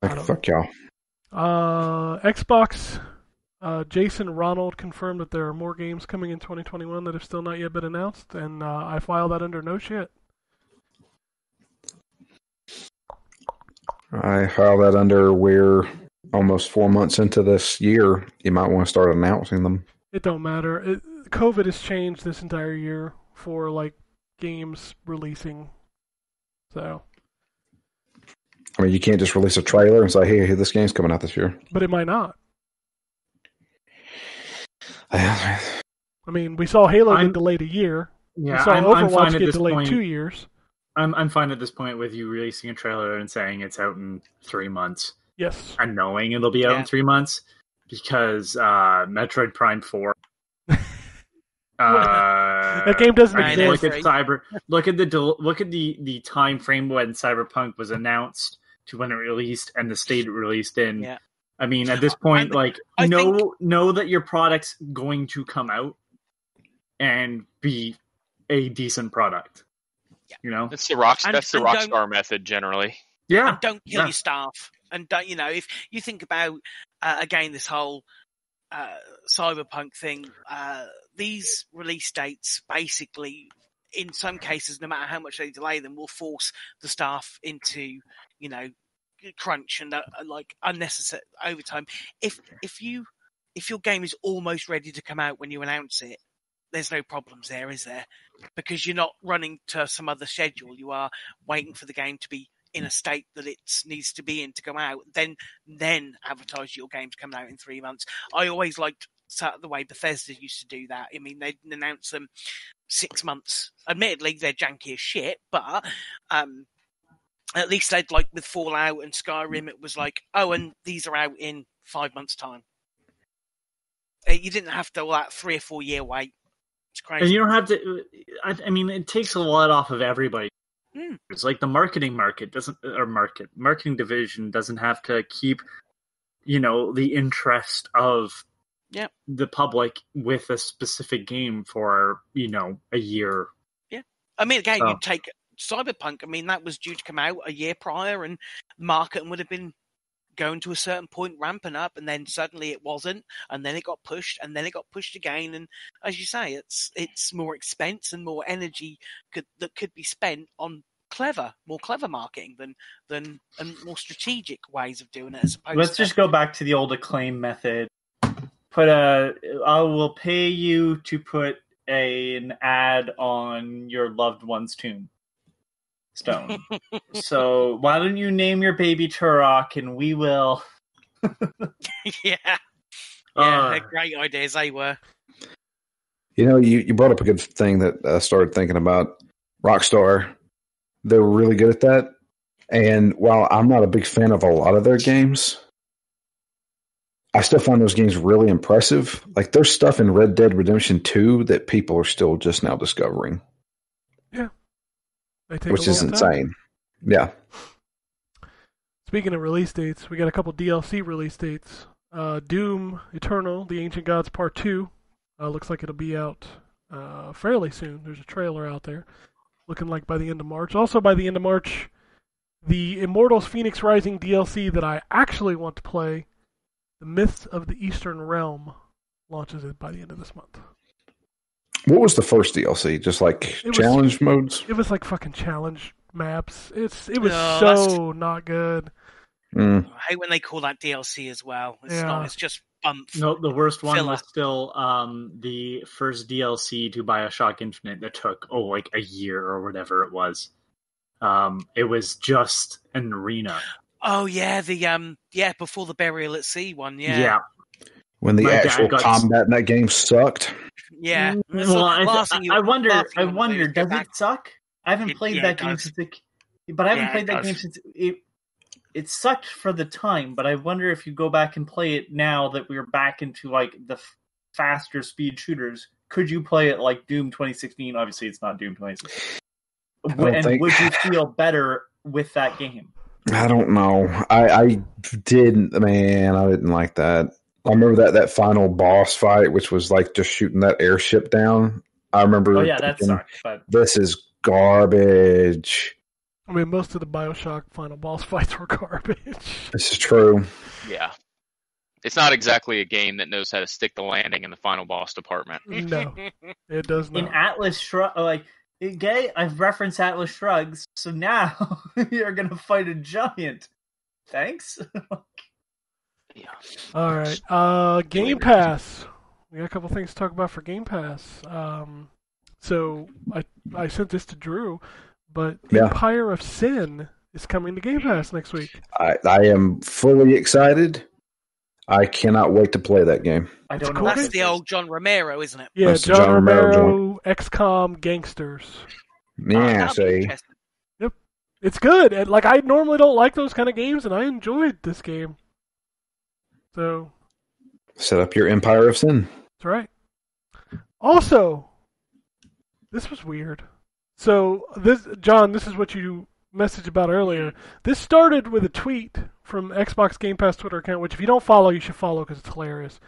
Fuck y'all. Xbox, Jason Ronald confirmed that there are more games coming in 2021 that have still not yet been announced, and I filed that under no shit. I file that under we're almost 4 months into this year. You might want to start announcing them. It don't matter. COVID has changed this entire year for like games releasing. So, I mean, you can't just release a trailer and say, "Hey, this game's coming out this year." But it might not. I mean, we saw Halo get delayed a year. Yeah, we saw Overwatch get delayed point, 2 years. I'm fine at this point with you releasing a trailer and saying it's out in 3 months. Yes. And knowing it'll be out in 3 months because Metroid Prime 4. That game doesn't exist. Look at the time frame when Cyberpunk was announced to when it released and the state it released in. Yeah. I mean, at this point, know that your product's going to come out and be a decent product. Yeah. You know, that's the Rockstar method generally. Yeah, and don't kill your staff, and don't, if you think about again this whole Cyberpunk thing, these release dates basically, in some cases, no matter how much they delay them, will force the staff into crunch and like unnecessary overtime. If your game is almost ready to come out when you announce it, there's no problems there, is there? Because you're not running to some other schedule. You are waiting for the game to be in a state that it needs to be in to come out. Then advertise your game's coming out in 3 months. I always liked the way Bethesda used to do that. I mean, they'd announce them 6 months. Admittedly, they're janky as shit, but at least they'd, like with Fallout and Skyrim, it was like, oh, and these are out in 5 months' time. You didn't have to all that 3 or 4 year wait. It's crazy. And you don't have to. I mean, it takes a lot off of everybody. It's like the marketing division doesn't have to keep, the interest of the public with a specific game for a year. Yeah, I mean, again, you take Cyberpunk. I mean, that was due to come out a year prior, and marketing would have been going to a certain point, ramping up, and then suddenly it wasn't, and then it got pushed, and then it got pushed again. And as you say, it's more expense and more energy that could be spent on more clever marketing than and more strategic ways of doing it. As opposed Let's just go back to the old Acclaim method. I will pay you to put an ad on your loved one's tombstone. So why don't you name your baby Turok and we will... Yeah, they're great ideas, they were. You brought up a good thing that I started thinking about. Rockstar, they were really good at that. And while I'm not a big fan of a lot of their games, I still find those games really impressive. Like, there's stuff in Red Dead Redemption 2 that people are still just now discovering. Yeah. Which is insane. Yeah. Speaking of release dates, we got a couple DLC release dates. Doom Eternal, The Ancient Gods Part 2. Looks like it'll be out fairly soon. There's a trailer out there. Looking like by the end of March. Also by the end of March, the Immortals Phoenix Rising DLC that I actually want to play, The Myths of the Eastern Realm, launches it by the end of this month. What was the first DLC? Just like challenge modes? It was like fucking challenge maps. It was so not good. I hate when they call that DLC as well. It's not. It's just bump. No, the worst one was still the first DLC to Bioshock Infinite that took like a year or whatever it was. It was just an arena. Oh yeah, the before the Burial at Sea one. Yeah. When the actual combat in that game sucked. Yeah. Well, I wonder, does it suck? I haven't played that game since it sucked for the time, but I wonder if you go back and play it now that we're back into like the faster speed shooters, could you play it like Doom 2016? Obviously, it's not Doom 2016. And would you feel better with that game? I don't know. I didn't like that. I remember that final boss fight, which was like just shooting that airship down. I remember Oh yeah, that thinking, sucked. But this is garbage. I mean, most of the Bioshock final boss fights were garbage. This is true. Yeah. It's not exactly a game that knows how to stick the landing in the final boss department. No, it does in not. Atlas Shrug, gay, I've referenced Atlas Shrugs, so now you're gonna fight a giant. Thanks. Yeah. All right. Game Pass. We got a couple things to talk about for Game Pass. So I sent this to Drew, but Yeah. Empire of Sin is coming to Game Pass next week. I am fully excited. I cannot wait to play that game. I don't know. cool. what That's this the is. old John Romero, isn't it? Yeah, That's the John John Romero Romero, XCOM Gangsters. Yeah, That'll be see. interesting. It's good. And, I normally don't like those kind of games, and I enjoyed this game. So Set up your Empire of Sin. that's right. Also, this was weird. So John, this is what you messaged about earlier. This started with a tweet from Xbox Game Pass Twitter account, which if you don't follow, you should follow because it's hilarious.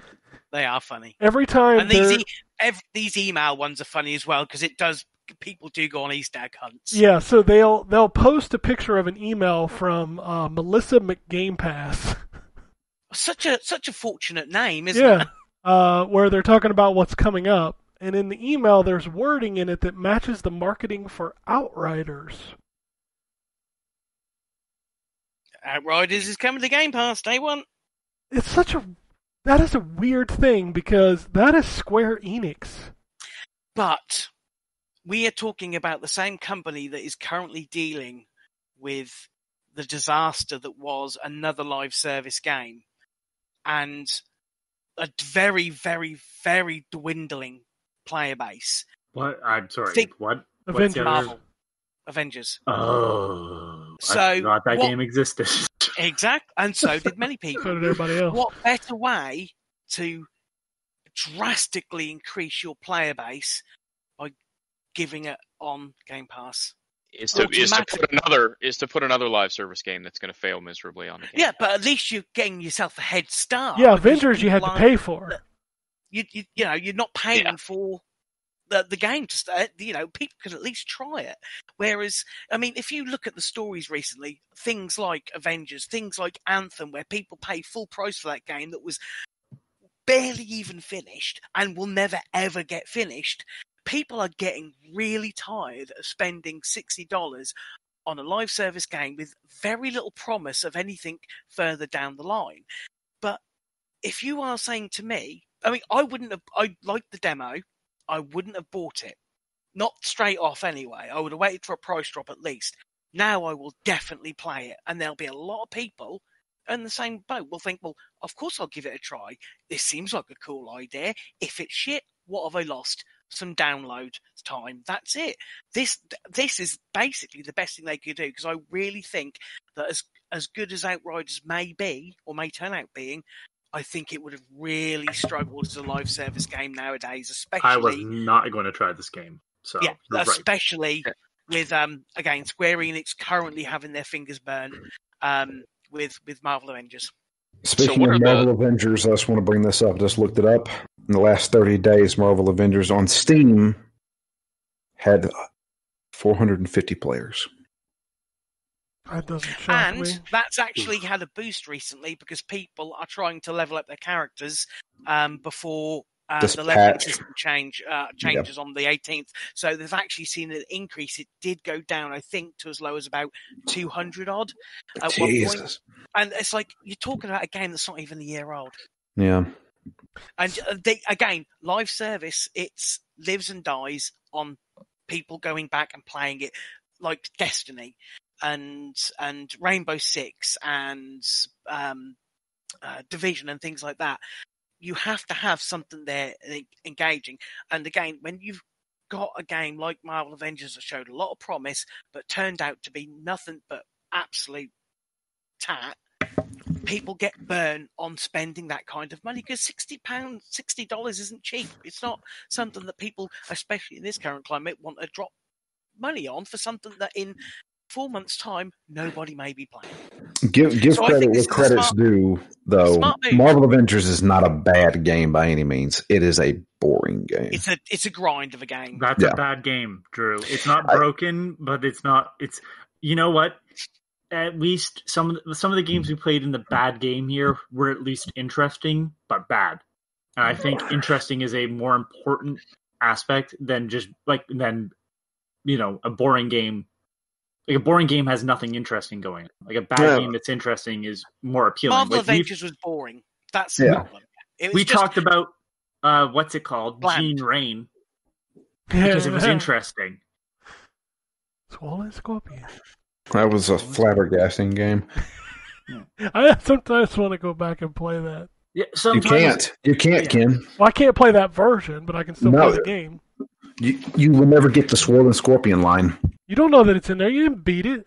They are funny. Every time And these email ones are funny as well because people do go on Easter egg hunts. yeah, so they'll post a picture of an email from Melissa McGamepass. Such a fortunate name, isn't it? Yeah, where they're talking about what's coming up, and in the email there's wording in it that matches the marketing for Outriders. Outriders is coming to Game Pass day one. It's that is a weird thing because that is Square Enix. But we are talking about the same company that is currently dealing with the disaster that was another live service game and a very, very, very dwindling player base. What? I'm sorry. Think- What? What's Avengers. the other- Marvel. Avengers. Oh. So, I thought that what- game existed. Exactly. And so did many people. So did everybody else. What better way to drastically increase your player base by giving it on Game Pass? Is to put another live service game that's going to fail miserably on the game. Yeah, but at least you're getting yourself a head start. Yeah, because Avengers you had to people pay for. you're not paying Yeah. for the game to start. People could at least try it. Whereas, I mean, if you look at the stories recently, things like Avengers, things like Anthem, where people pay full price for that game that was barely even finished and will never ever get finished, people are getting really tired of spending $60 on a live service game with very little promise of anything further down the line. But if you are saying to me, I mean, I liked the demo, I wouldn't have bought it. Not straight off anyway. I would have waited for a price drop at least. Now I will definitely play it. And there'll be a lot of people in the same boat will think, well, of course I'll give it a try. This seems like a cool idea. If it's shit, what have I lost? Some download time. That's it. This is basically the best thing they could do because I really think that as good as Outriders may be or may turn out being, I think it would have really struggled as a live service game nowadays, especially. I was not going to try this game. So Yeah, you're right. especially with again Square Enix currently having their fingers burnt with Marvel Avengers. Speaking what of are Marvel Avengers, I just want to bring this up. Just looked it up. In the last 30 days, Marvel Avengers on Steam had 450 players. That doesn't shock me. And that's actually had a boost recently because people are trying to level up their characters before This the leveling patch. system changes on the 18th. So they've actually seen an increase. It did go down, I think, to as low as about 200 odd at one point. Jesus. And it's like you're talking about a game that's not even a year old. Yeah. And again, live service, it lives and dies on people going back and playing it, like Destiny and Rainbow Six and Division and things like that. You have to have something there engaging. And again, when you've got a game like Marvel Avengers that showed a lot of promise but turned out to be nothing but absolute tat, people get burned on spending that kind of money because $60 isn't cheap. It's not something that people, especially in this current climate, want to drop money on for something that in 4 months' time, nobody may be playing. Give So I credit think this where is a credit's smart- due, though. smart move. Marvel Avengers is not a bad game by any means. It is a boring game. It's a grind of a game. That's Yeah. a bad game, Drew. It's not broken, but it's not. It's you know what? At least some of the games we played in the bad game here were at least interesting, but bad. And I think interesting is a more important aspect than just a boring game. Like a boring game has nothing interesting going on. Like a bad game that's interesting is more appealing. Marvel Like Avengers was boring. That's the Yeah. problem. It was we just talked about what's it called? Bland. Gene Rain. Because it was interesting. Swollen Scorpion. That was a flabbergasting game. I sometimes want to go back and play that. Yeah, You sometimes can't. You can't, Ken. Well, I can't play that version, but I can still play the game. You will never get the Swollen Scorpion line. You don't know that it's in there. You didn't beat it.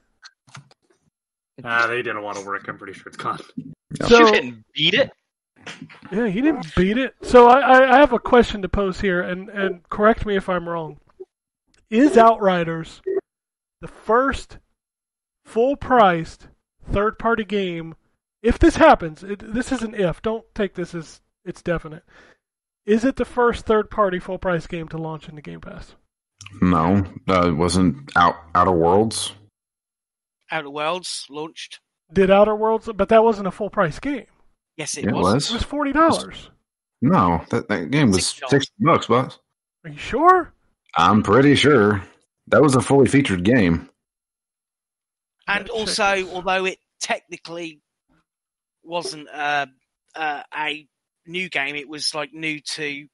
They did a lot of work. I'm pretty sure it's gone. So, You didn't beat it. yeah, he didn't beat it. So I have a question to pose here, and correct me if I'm wrong. Is Outriders the first full-priced third-party game? If this happens, this is an if. Don't take this as it's definite. Is it the first third-party full-price game to launch in the Game Pass? No, it wasn't Outer Worlds. Outer Worlds launched. Did Outer Worlds, but that wasn't a full-price game. Yes, It was. was. It was $40. No, that game was $60. $60, boss. Are you sure? I'm pretty sure that was a fully featured game. And Let's also, check this. although it technically wasn't a new game, it was like new to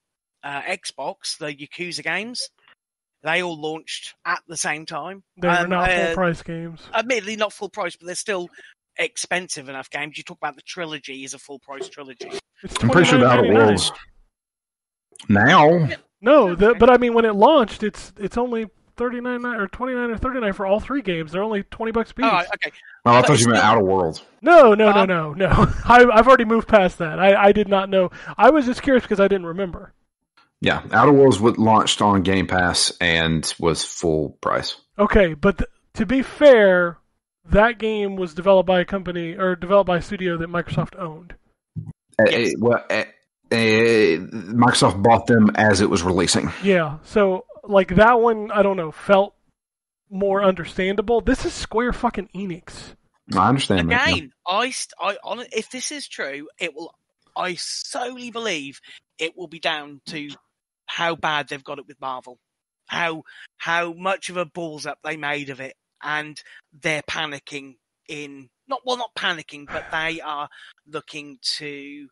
Xbox, the Yakuza games. They all launched at the same time. They were not full-price games. Admittedly, not full price, but they're still expensive enough games. You talk about the trilogy is a full-price trilogy. It's I'm pretty sure the Outer $29.99. Worlds. Now, No, but I mean, when it launched, it's only $39 or $29 or $39 for all three games. They're only $20 a piece. All right, okay. oh, I But thought it's you meant still- Outer Worlds. No. I've already moved past that. I did not know. I was just curious because I didn't remember. Yeah, Outer Worlds launched on Game Pass and was full price. Okay, but to be fair, that game was developed by a company or developed by a studio that Microsoft owned. Yes. Microsoft bought them as it was releasing. Yeah, so like that one, I don't know, felt more understandable. This is Square fucking Enix. I understand that. yeah. Again, if this is true, I solely believe it will be down to how bad they've got it with Marvel, how much of a balls up they made of it, and they're panicking not panicking, but they are looking to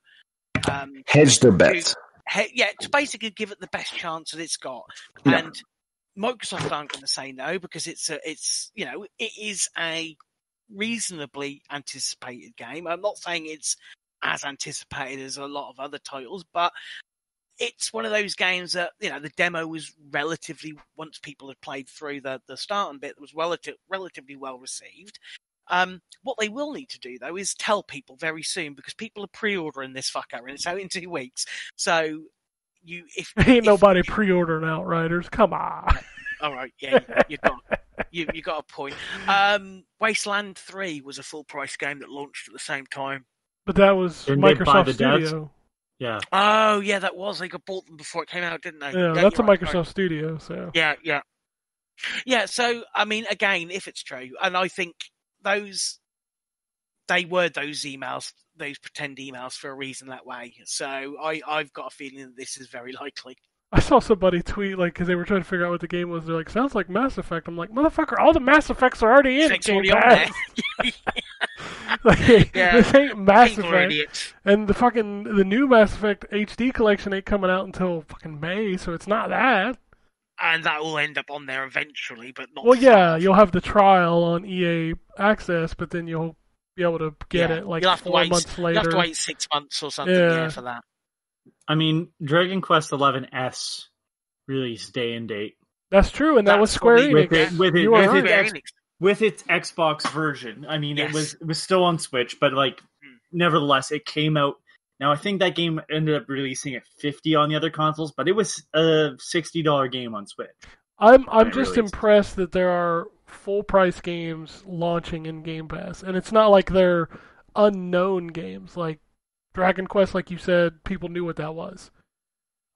Hedge their bets. to basically give it the best chance that it's got. Yeah. And Microsoft aren't going to say no because it is a reasonably anticipated game. I'm not saying it's as anticipated as a lot of other titles, but it's one of those games that, the demo was relatively, once people had played through the starting bit, was relatively well received. What they will need to do, though, is tell people very soon, because people are pre-ordering this fucker, and it's out in 2 weeks. So, Ain't nobody pre-ordering Outriders. Come on. All right, yeah, you got a point. Wasteland 3 was a full-price game that launched at the same time. But that was Didn't they buy Microsoft the devs? Studio. Yeah. Oh, yeah, that was. They got bought them before it came out, didn't they? Yeah, that's a you're right, Microsoft Studio, so. Yeah. Yeah, so, I mean, again, if it's true, and I think they were those emails, those pretend emails for a reason that way. So I've got a feeling that this is very likely. I saw somebody tweet, because they were trying to figure out what the game was. They're like, sounds like Mass Effect. I'm like, motherfucker, all the Mass Effects are already in It's Game already on Pass. there. This ain't Mass People are Effect. idiots. And the new Mass Effect HD collection ain't coming out until fucking May, so it's not that. And that will end up on there eventually, but not. Well, yeah, fast. you'll have the trial on EA Access, but then you'll be able to get it You'll have to 4 wait, months later. You'll have to wait 6 months or something Yeah. for that. I mean, Dragon Quest XI release day and date. That's true, and that was That's Square what we- Enix. with it, You are with right. it, Square X- Enix. with its Xbox version. I mean, Yes. it was still on Switch, but nevertheless, it came out. Now I think that game ended up releasing at $50 on the other consoles, but it was a $60 game on Switch. I'm it just released. impressed that there are full price games launching in Game Pass, and it's not like they're unknown games. Like Dragon Quest, like you said, people knew what that was.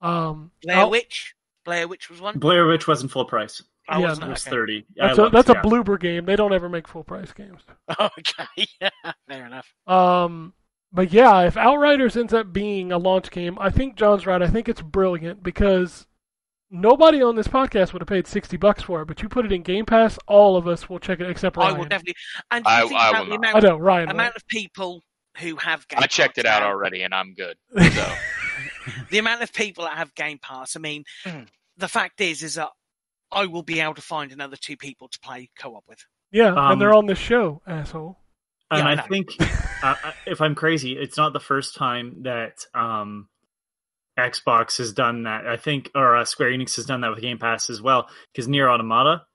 Blair Witch was one. Blair Witch wasn't full price. Yeah, It was 30. That's a Bloober game. They don't ever make full price games. Okay, yeah, fair enough. But yeah, if Outriders ends up being a launch game, I think John's right. I think it's brilliant because nobody on this podcast would have paid $60 for it. But you put it in Game Pass, all of us will check it except Ryan. I will definitely. And do you think about the I know Ryan. amount of people who have Game I checked Pass it out now, already, and I'm good. So the amount of people that have Game Pass. I mean, the fact is that I will be able to find another 2 people to play co-op with. Yeah, and they're on the show, asshole. And Yeah, I think, if I'm crazy, it's not the first time that Xbox has done that. I think, or Square Enix has done that with Game Pass as well. Because Nier Automata,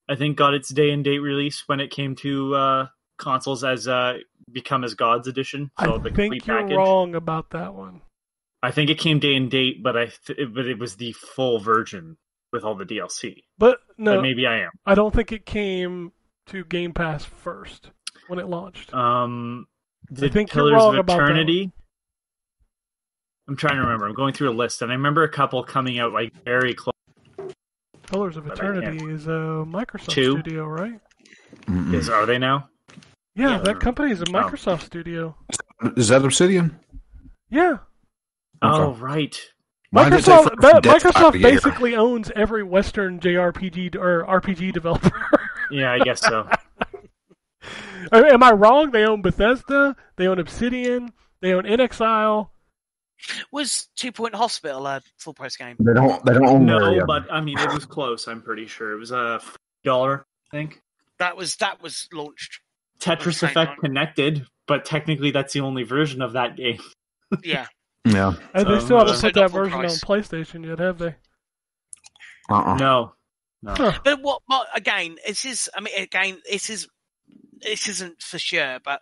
I think, got its day and date release when it came to consoles as Become as Gods edition. So I the think complete you're package. wrong about that one. I think it came day and date, but it was the full version with all the DLC. But no, But maybe I am. I don't think it came to Game Pass first when it launched. Did think you're Pillars wrong of about that Eternity? I'm trying to remember. I'm going through a list, and I remember a couple coming out like very close. Pillars of But I Eternity is a Microsoft 2? studio, right? Are they now? Yeah, that company is a Microsoft studio. Is that Obsidian? Yeah. Oh, right. Why did it take Microsoft, forever for Desktop Microsoft to get here? basically owns every Western JRPG or RPG developer. Yeah, I guess so. Am I wrong? They own Bethesda. They own Obsidian. They own InXile. Was 2 Point Hospital a full price game? They don't own No, their, but I mean, it was close. I'm pretty sure it was $1, I think. That was launched. Tetris Same Effect time. Connected, but technically that's the only version of that game. Yeah. Yeah. And they So, still haven't also put that not full version price. on PlayStation yet, have they? No. But again, this isn't for sure, but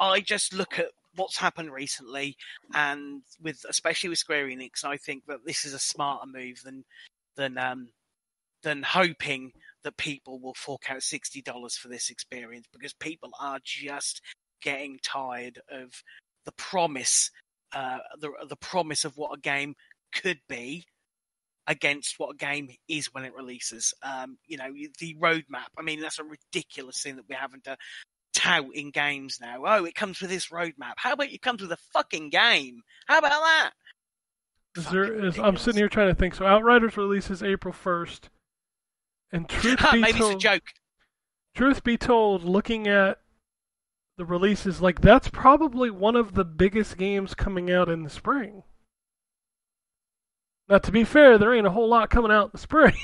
I just look at what's happened recently, and especially with Square Enix, I think that this is a smarter move than hoping that people will fork out $60 for this experience, because people are just getting tired of the promise, the promise of what a game could be against what a game is when it releases. The roadmap. I mean, that's a ridiculous thing that we're having to tout in games now. Oh, it comes with this roadmap. How about it comes with a fucking game? How about that? I'm sitting here trying to think. So Outriders releases April 1st. And Maybe it's a joke. Truth be told, looking at the releases, like that's probably one of the biggest games coming out in the spring. Now, to be fair, there ain't a whole lot coming out in the spring.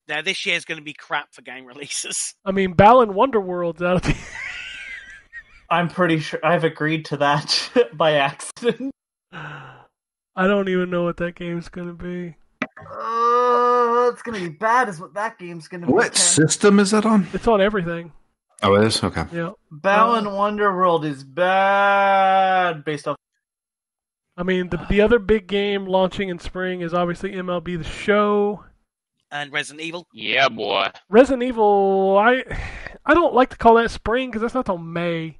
Now, this year's going to be crap for game releases. I mean, Balan Wonderworld's out of the... I'm pretty sure I've agreed to that by accident. I don't even know what that game's going to be. It's going to be bad is what that game's going to be. What system is that on? It's on everything. Oh, it is? Okay. Yeah. Balan Wonderworld is bad based off. I mean, the other big game launching in spring is obviously MLB The Show. And Resident Evil. yeah, boy. Resident Evil, I don't like to call that spring because that's not till May.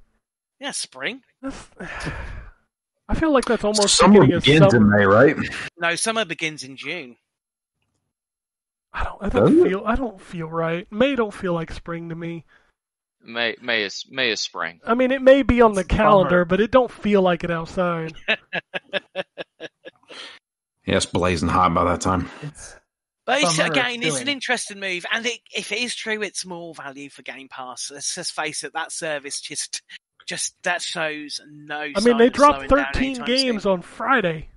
Yeah, spring. I feel like that's almost Summer beginning of begins summer. in May, right? No, summer begins in June. I don't feel right. May don't feel like spring to me. May is spring. I mean, it may be on the calendar, summer. but it don't feel like it outside. Yeah, it's blazing hot by that time. But Summer again, it's an doing. interesting move, and if it is true, it's more value for Game Pass. Let's just face it, that service just that shows no. I mean, they sign of dropped slowing down 13 anytime games soon. on Friday.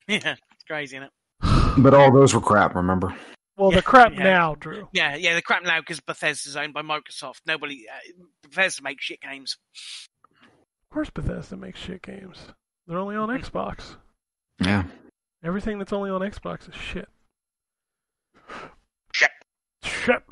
Yeah, it's crazy, isn't it? But all those were crap, remember? Well, Yeah, the crap yeah. now, Drew. Yeah, the crap now because Bethesda's owned by Microsoft. Bethesda makes shit games. Of course Bethesda makes shit games. They're only on Xbox. Yeah. Everything that's only on Xbox is shit. Shit.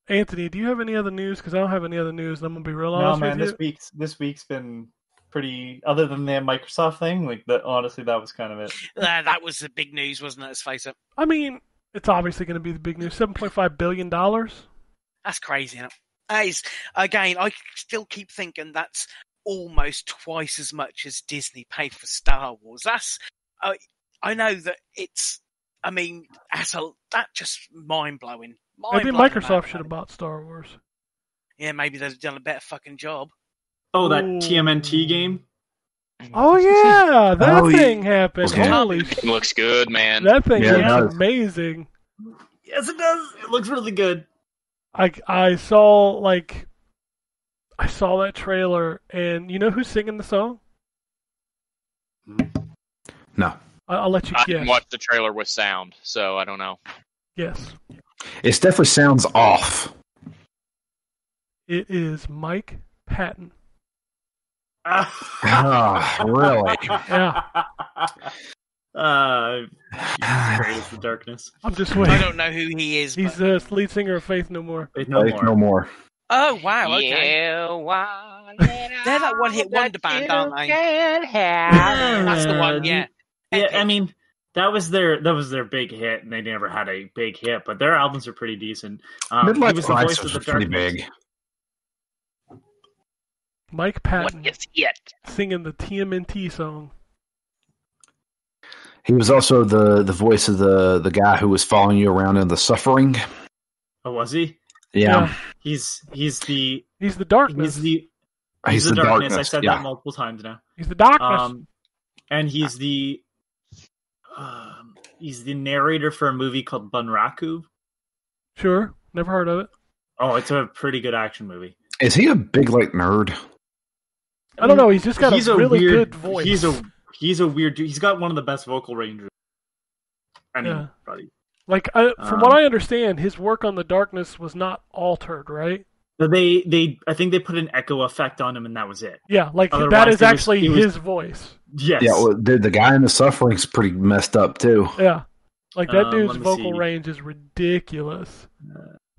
Anthony, do you have any other news? Because I don't have any other news. I'm going to be real No, honest man, with you. this week's been pretty. Other than the Microsoft thing, honestly, that was kind of it. That was the big news, wasn't it? Let's face it. I mean, it's obviously going to be the big news. $7.5 billion. That's crazy. Isn't it? That is, again, I still keep thinking that's almost twice as much as Disney paid for Star Wars. I know that it's. I mean, that's just mind blowing. Maybe Microsoft should have bought Star Wars. Yeah, maybe they've done a better fucking job. Oh, that Ooh. TMNT game? Oh yeah, that thing happened. Okay. Holy It looks good, man. That thing Yeah, looks amazing. Yes, it does. It looks really good. I saw that trailer, and you know who's singing the song? No. I'll let you I guess. didn't watch the trailer with sound, so I don't know. Yes, It definitely sounds off. it is Mike Patton. Ah, really? Yeah, Praise the darkness. I'm just I waiting. don't know who he is. He's but... the lead singer of Faith No More. Wait, no more. No more. Oh wow! Okay, Yeah, they're that one-hit wonder band, aren't they? Yeah, That's the one. Yeah. Yeah, I mean, that was their big hit, and they never had a big hit, but their albums are pretty decent. He Midlife was the voice Crisis of the was pretty darkness. big. Mike Patton What is it? singing the TMNT song. He was also the voice of the guy who was following you around in The Suffering. Oh, was he? Yeah. He's the He's the darkness. he's the darkness. I said yeah. that multiple times now. He's the darkness. And he's the narrator for a movie called Bunraku. Sure, never heard of it. Oh, it's a pretty good action movie. Is he a big nerd? I don't know. He's just got He's a really weird, good voice. He's a weird dude. He's got one of the best vocal ranges. Anybody. Like, from what I understand, his work on the darkness was not altered, right? They I think they put an echo effect on him, and that was it. Yeah, like Otherwise, that is he was- actually he was- his voice. Yes. Yeah, well, dude, the guy in The Suffering's pretty messed up, too. Yeah, like that dude's let me vocal see. range is ridiculous.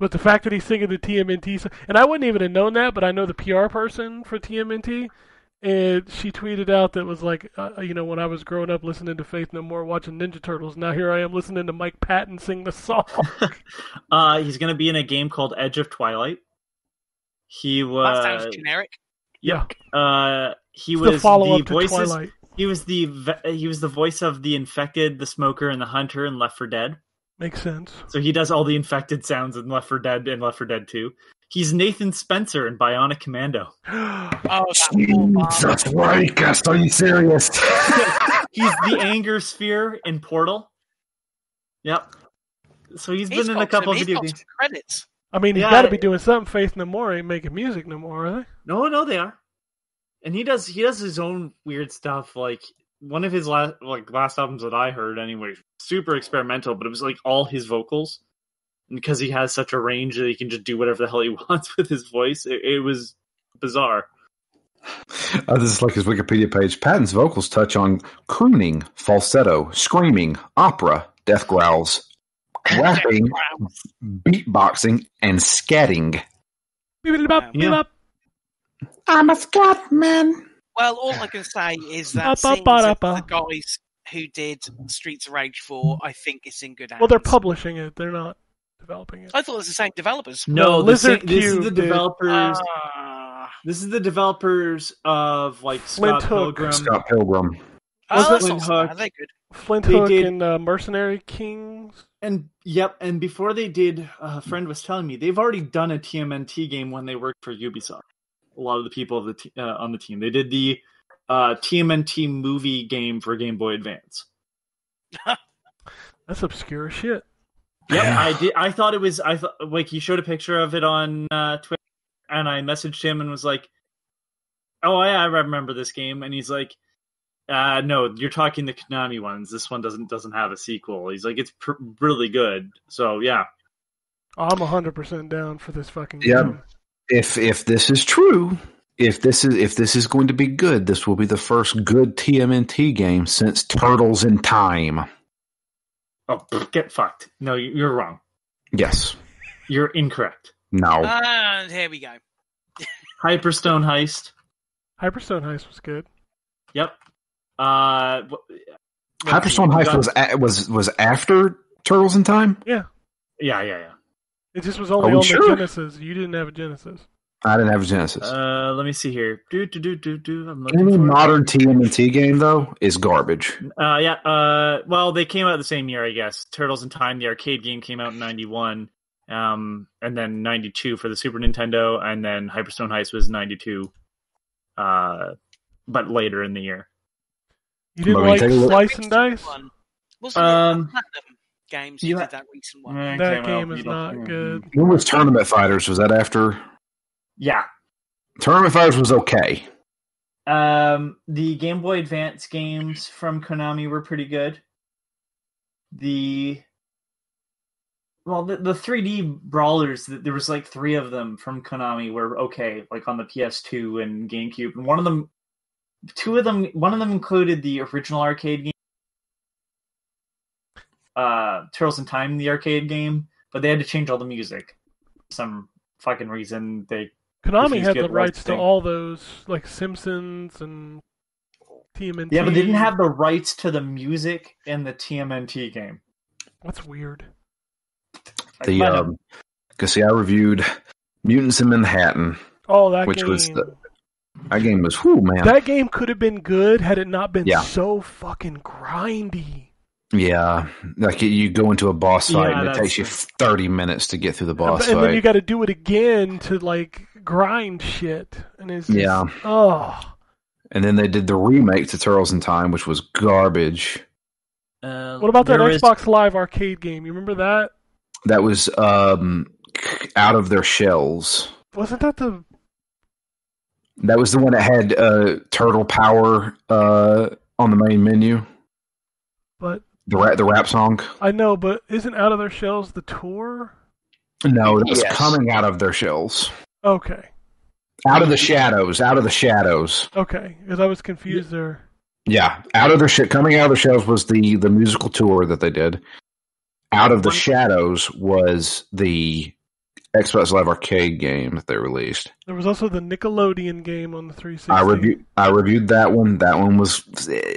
But the fact that he's singing the TMNT, and I wouldn't even have known that, but I know the PR person for TMNT, and she tweeted out that was like, when I was growing up listening to Faith No More, watching Ninja Turtles, now here I am listening to Mike Patton sing the song. He's going to be in a game called Edge of Twilight. He was. That sounds generic. Yeah, He it's was the follow-up to voices. Twilight. He was the voice of the infected, the smoker, and the hunter in Left 4 Dead. Makes sense. So he does all the infected sounds in Left 4 Dead and Left 4 Dead 2. He's Nathan Spencer in Bionic Commando. Oh, Jesus, Christ, are you serious? He's the Anger Sphere in Portal. Yep. So he's been in a couple of video games. Credits. I mean, he's Yeah, got to be doing something. Faith No More ain't making music no more, are they? No, they are. And he does his own weird stuff. Like one of his last albums that I heard, anyway, super experimental, but it was like all his vocals. And because he has such a range that he can just do whatever the hell he wants with his voice, it was bizarre. This is like his Wikipedia page. Patton's vocals touch on crooning, falsetto, screaming, opera, death growls, rapping, beatboxing, and scatting. Beep-a-da-bop. I'm a scat man. Well, all I can say is that the guys who did Streets of Rage 4, I think it's in good hands. Well, they're publishing it. They're not developing it. I thought it was the same developers. No, Lizard this is Cube the did. developers. This is the developers of like Flint Scott Hook. Pilgrim. Scott Pilgrim. Oh, that's Flint not so Hook. bad. They're good. Flint They Hook did- and Mercenary Kings. And before they did, a friend was telling me they've already done a TMNT game when they worked for Ubisoft. A lot of the people of the on the team, they did the TMNT movie game for Game Boy Advance. That's obscure as shit. Yep, I did. I thought like he showed a picture of it on Twitter, and I messaged him and was like, "Oh yeah, I remember this game." And he's like, "No, you're talking the Konami ones. This one doesn't have a sequel." He's like, "It's really good." So yeah. I'm 100% down for this fucking Yeah. game. If this is true, if this is going to be good, this will be the first good TMNT game since Turtles in Time. Oh, get fucked. No, you're wrong. Yes. You're incorrect. No. And here we go. Hyperstone Heist. Hyperstone Heist was good. Yep. Hyperstone Heist was after Turtles in Time? Yeah. Yeah. It just was only we on sure? the Genesis. You didn't have a Genesis. I didn't have a Genesis. Let me see here. I'm looking Any for it. modern TMNT game, though, is garbage. Well, they came out the same year, I guess. Turtles in Time, the arcade game, came out in 91. And then 92 for the Super Nintendo, and then Hyperstone Heist was 92. But later in the year. You didn't But we like take a look- Slice and Dice? Wasn't it Platinum Games who you did ha- that recent one? That game is not good. When was Tournament Fighters? Was that after? Yeah. Tournament Fighters was okay. The Game Boy Advance games from Konami were pretty good. The 3D brawlers, there was like 3 of them from Konami were okay, like on the PS2 and GameCube. And one of them included the original arcade game, Turtles in Time, the arcade game, but they had to change all the music. For some fucking reason, Konami had get the the rights rights to thing. all those, like Simpsons and TMNT. Yeah, but they didn't have the rights to the music in the TMNT game. That's weird. Because I reviewed Mutants in Manhattan, Oh, that which game. was that game was man. That game could have been good had it not been Yeah. so fucking grindy. Yeah, like you go into a boss fight and it that's- takes you 30 minutes to get through the boss And then fight. you got to do it again to like grind shit, and it's just, Yeah. Oh, And then they did the remake to Turtles in Time, which was garbage. what about that Xbox Live arcade game? You remember that? That was Out of Their Shells. Wasn't that the? That was the one that had Turtle Power on the main menu. But The rap song. I know, but isn't Out of Their Shells the tour? No, that was Yes. Coming Out of Their Shells. Okay, Out of the Shadows. Out of the Shadows. okay, because I was confused there. Yeah, Coming Out of the Shells was the musical tour that they did. Out of the Shadows was the Xbox Live arcade game that they released. There was also the Nickelodeon game on the 360. I reviewed that one. That one was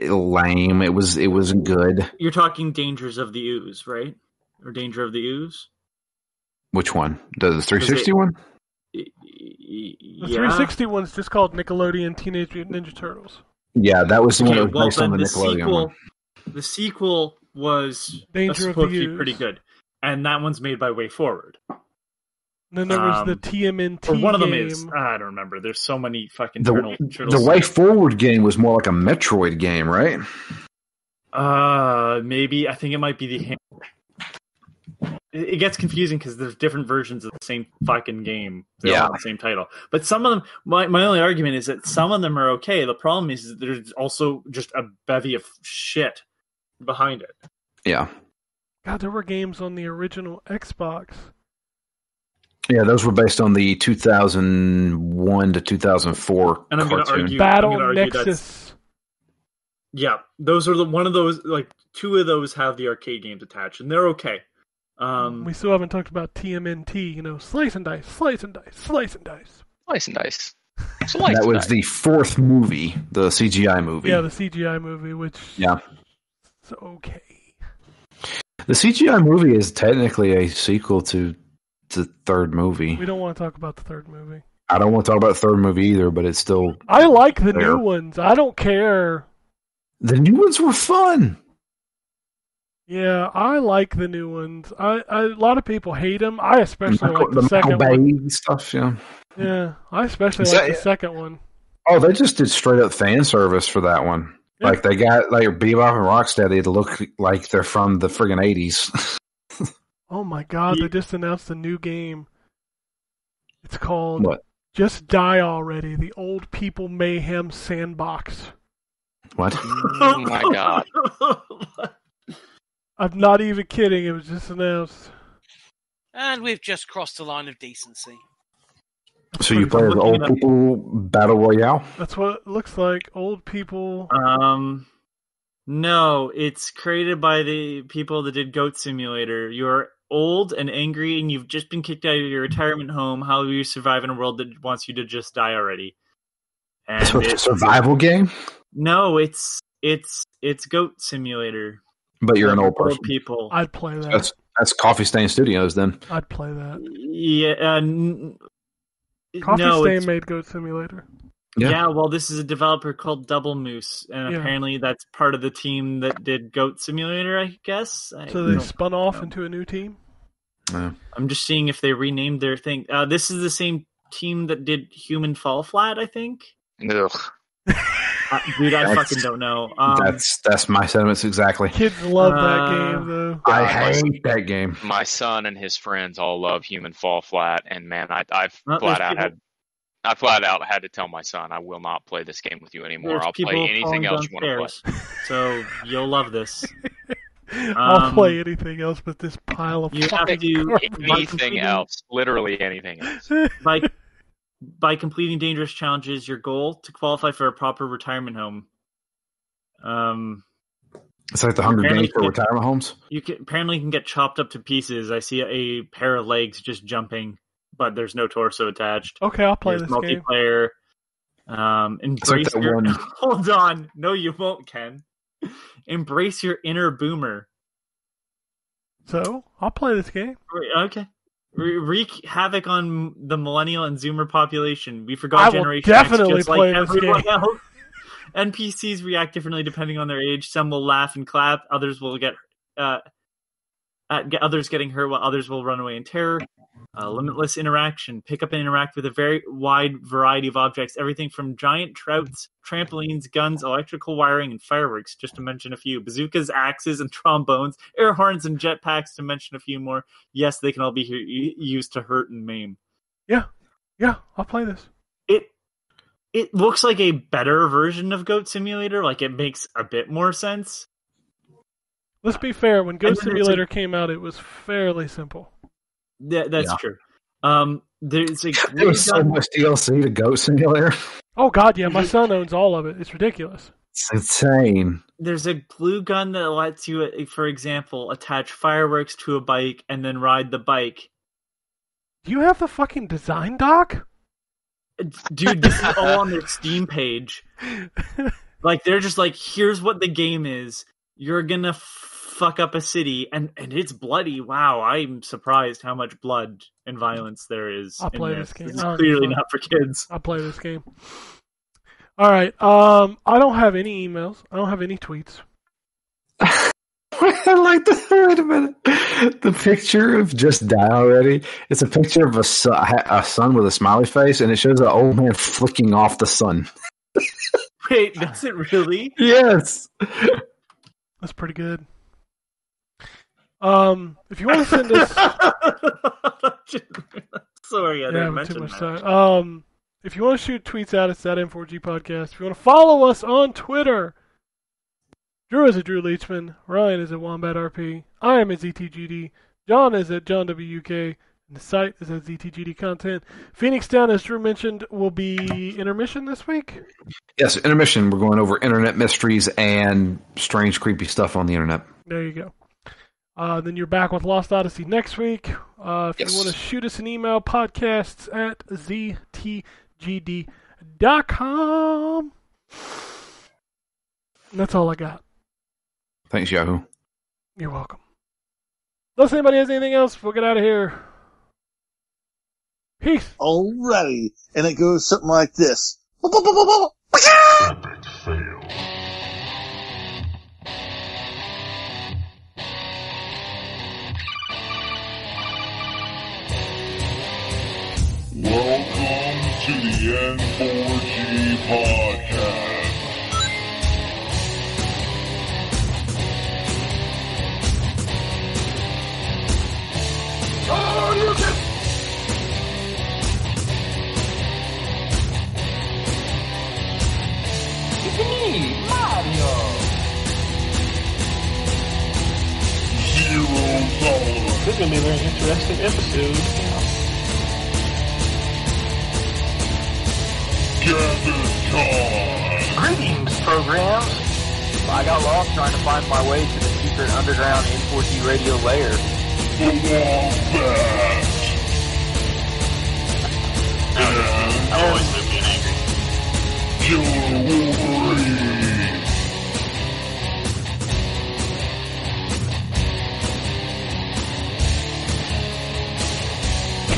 lame. It wasn't good. You're talking Dangers of the Ooze, right? Or Danger of the Ooze? Which one? The 360 one? The 360 one's just called Nickelodeon Teenage Mutant Ninja Turtles. Yeah, that was the one that was based then on the Nickelodeon one. The sequel was Danger of supposed the to be Ooze. pretty good, and that one's made by Way Forward. And then there was the TMNT Or one of them game. is. I don't remember. There's so many fucking The turtles. Way Forward game was more like a Metroid game, right? Maybe. I think it might be the. It gets confusing because there's different versions of the same fucking game. They're all the same title. But some of them, my only argument is that some of them are okay. The problem is that there's also just a bevy of shit behind it. Yeah. God, there were games on the original Xbox. Yeah, those were based on the 2001 to 2004 And I'm going to cartoon. argue Battle that's- Nexus. Yeah, those are one of those. Like 2 of those have the arcade games attached, and they're okay. We still haven't talked about TMNT. Slice and dice, slice and dice, slice and dice. Slice and dice. That was the 4th movie, the CGI movie. Yeah, the CGI movie, which Yeah. is okay. The CGI movie is technically a sequel to the 3rd movie. We don't want to talk about the 3rd movie. I don't want to talk about the 3rd movie either, but it's still... I like the Fair. new ones. I don't care. The new ones were fun. Yeah, I like the new ones. A lot of people hate them. I especially like the Michael second Bay one. stuff, yeah. Yeah, I especially Is like that- the second one. Oh, they just did straight up fan service for that one. Yeah. Like they got like Bebop and Rocksteady to look like they're from the friggin' 80s. Oh my god, they just announced a new game. It's called What? Just Die Already, the Old People Mayhem Sandbox. What? Oh my god. I'm not even kidding, it was just announced. And we've just crossed the line of decency. So you play as looking old it up. people battle royale? That's what it looks like. Old people. No, it's created by the people that did Goat Simulator. You're old and angry, and you've just been kicked out of your retirement home. How will you survive in a world that wants you to just die already? And It's a survival game? No, it's Goat Simulator. But you're an old person. People. I'd play that. That's Coffee Stain Studios then. I'd play that. Yeah. Coffee Stain made Goat Simulator. Yeah, well, this is a developer called Double Moose, and apparently that's part of the team that did Goat Simulator, I guess. So they spun off into a new team? Yeah. I'm just seeing if they renamed their thing. This is the same team that did Human Fall Flat, I think. Ugh. Dude, I fucking don't know. That's my sentiments exactly. Kids love that game, though. I hate that game. My son and his friends all love Human Fall Flat, and man, I flat out had to tell my son, I will not play this game with you anymore. I'll play anything else you want to play. So you'll love this. I'll play anything else but this pile of you have to do anything else. Literally anything else. By completing dangerous challenges, your goal to qualify for a proper retirement home. It's like the Hunger Games for retirement homes. You apparently can get chopped up to pieces. I see a pair of legs just jumping, but there's no torso attached. Okay, I'll play there's this multiplayer. Embrace like your... Hold on. No, you won't, Ken. Embrace your inner boomer. So, I'll play this game. Okay. Wreak havoc on the millennial and Zoomer population. We forgot Generation definitely X, just play like this everyone game. else. NPCs react differently depending on their age. Some will laugh and clap. Others will get others getting hurt, while others will run away in terror. Limitless interaction. Pick up and interact with a very wide variety of objects. Everything from giant trouts, trampolines, guns, electrical wiring, and fireworks, just to mention a few. Bazookas, axes, and trombones. Air horns and jetpacks, to mention a few more. Yes, they can all be used to hurt and maim. Yeah, I'll play this. It looks like a better version of Goat Simulator. Like, it makes a bit more sense. Let's be fair. When Goat Simulator came out, it was fairly simple. Yeah, that's true. There was so much DLC to Goat Simulator. Oh god, yeah, my son owns all of it. It's ridiculous. It's insane. There's a glue gun that lets you, for example, attach fireworks to a bike and then ride the bike. Do you have the fucking design doc? Dude, this is all on their Steam page. Like, they're just like, here's what the game is. You're gonna fuck up a city, and it's bloody. Wow, I'm surprised how much blood and violence there is. I'll play this game. It's clearly not for kids. I'll play this game. All right. I don't have any emails. I don't have any tweets. I like the wait a minute. The picture of Just Die Already. It's a picture of a sun with a smiley face, and it shows an old man flicking off the sun. Wait, does it really? Yes. That's pretty good. If you want to send us, sorry, I didn't mention too much that. time. If you want to shoot tweets at us, at N4G Podcast. If you want to follow us on Twitter, Drew is at Drew Leachman, Ryan is at Wombat RP, I am at ZTGD, John is at John WK, and the site is at ZTGD Content. Phoenix Down, as Drew mentioned, will be intermission this week. Yes, intermission. We're going over internet mysteries and strange, creepy stuff on the internet. There you go. Then you're back with Lost Odyssey next week. If you want to shoot us an email, podcasts at ztgd.com. And that's all I got. Thanks, Yahoo. You're welcome. Unless anybody has anything else, we'll get out of here. Peace. Alrighty. And it goes something like this. Epic fail. Welcome to the N4G Podcast. It's me, Mario. $0. This is going to be a very interesting episode. Greetings, programs. I got lost trying to find my way to the secret underground N4G Radio lair. The Wombat. I always live being angry. Killer Wolverine.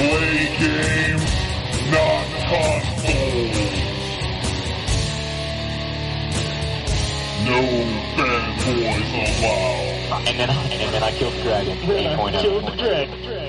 play games, not consoles. No fanboys allowed. And then I killed the dragon. 8.0.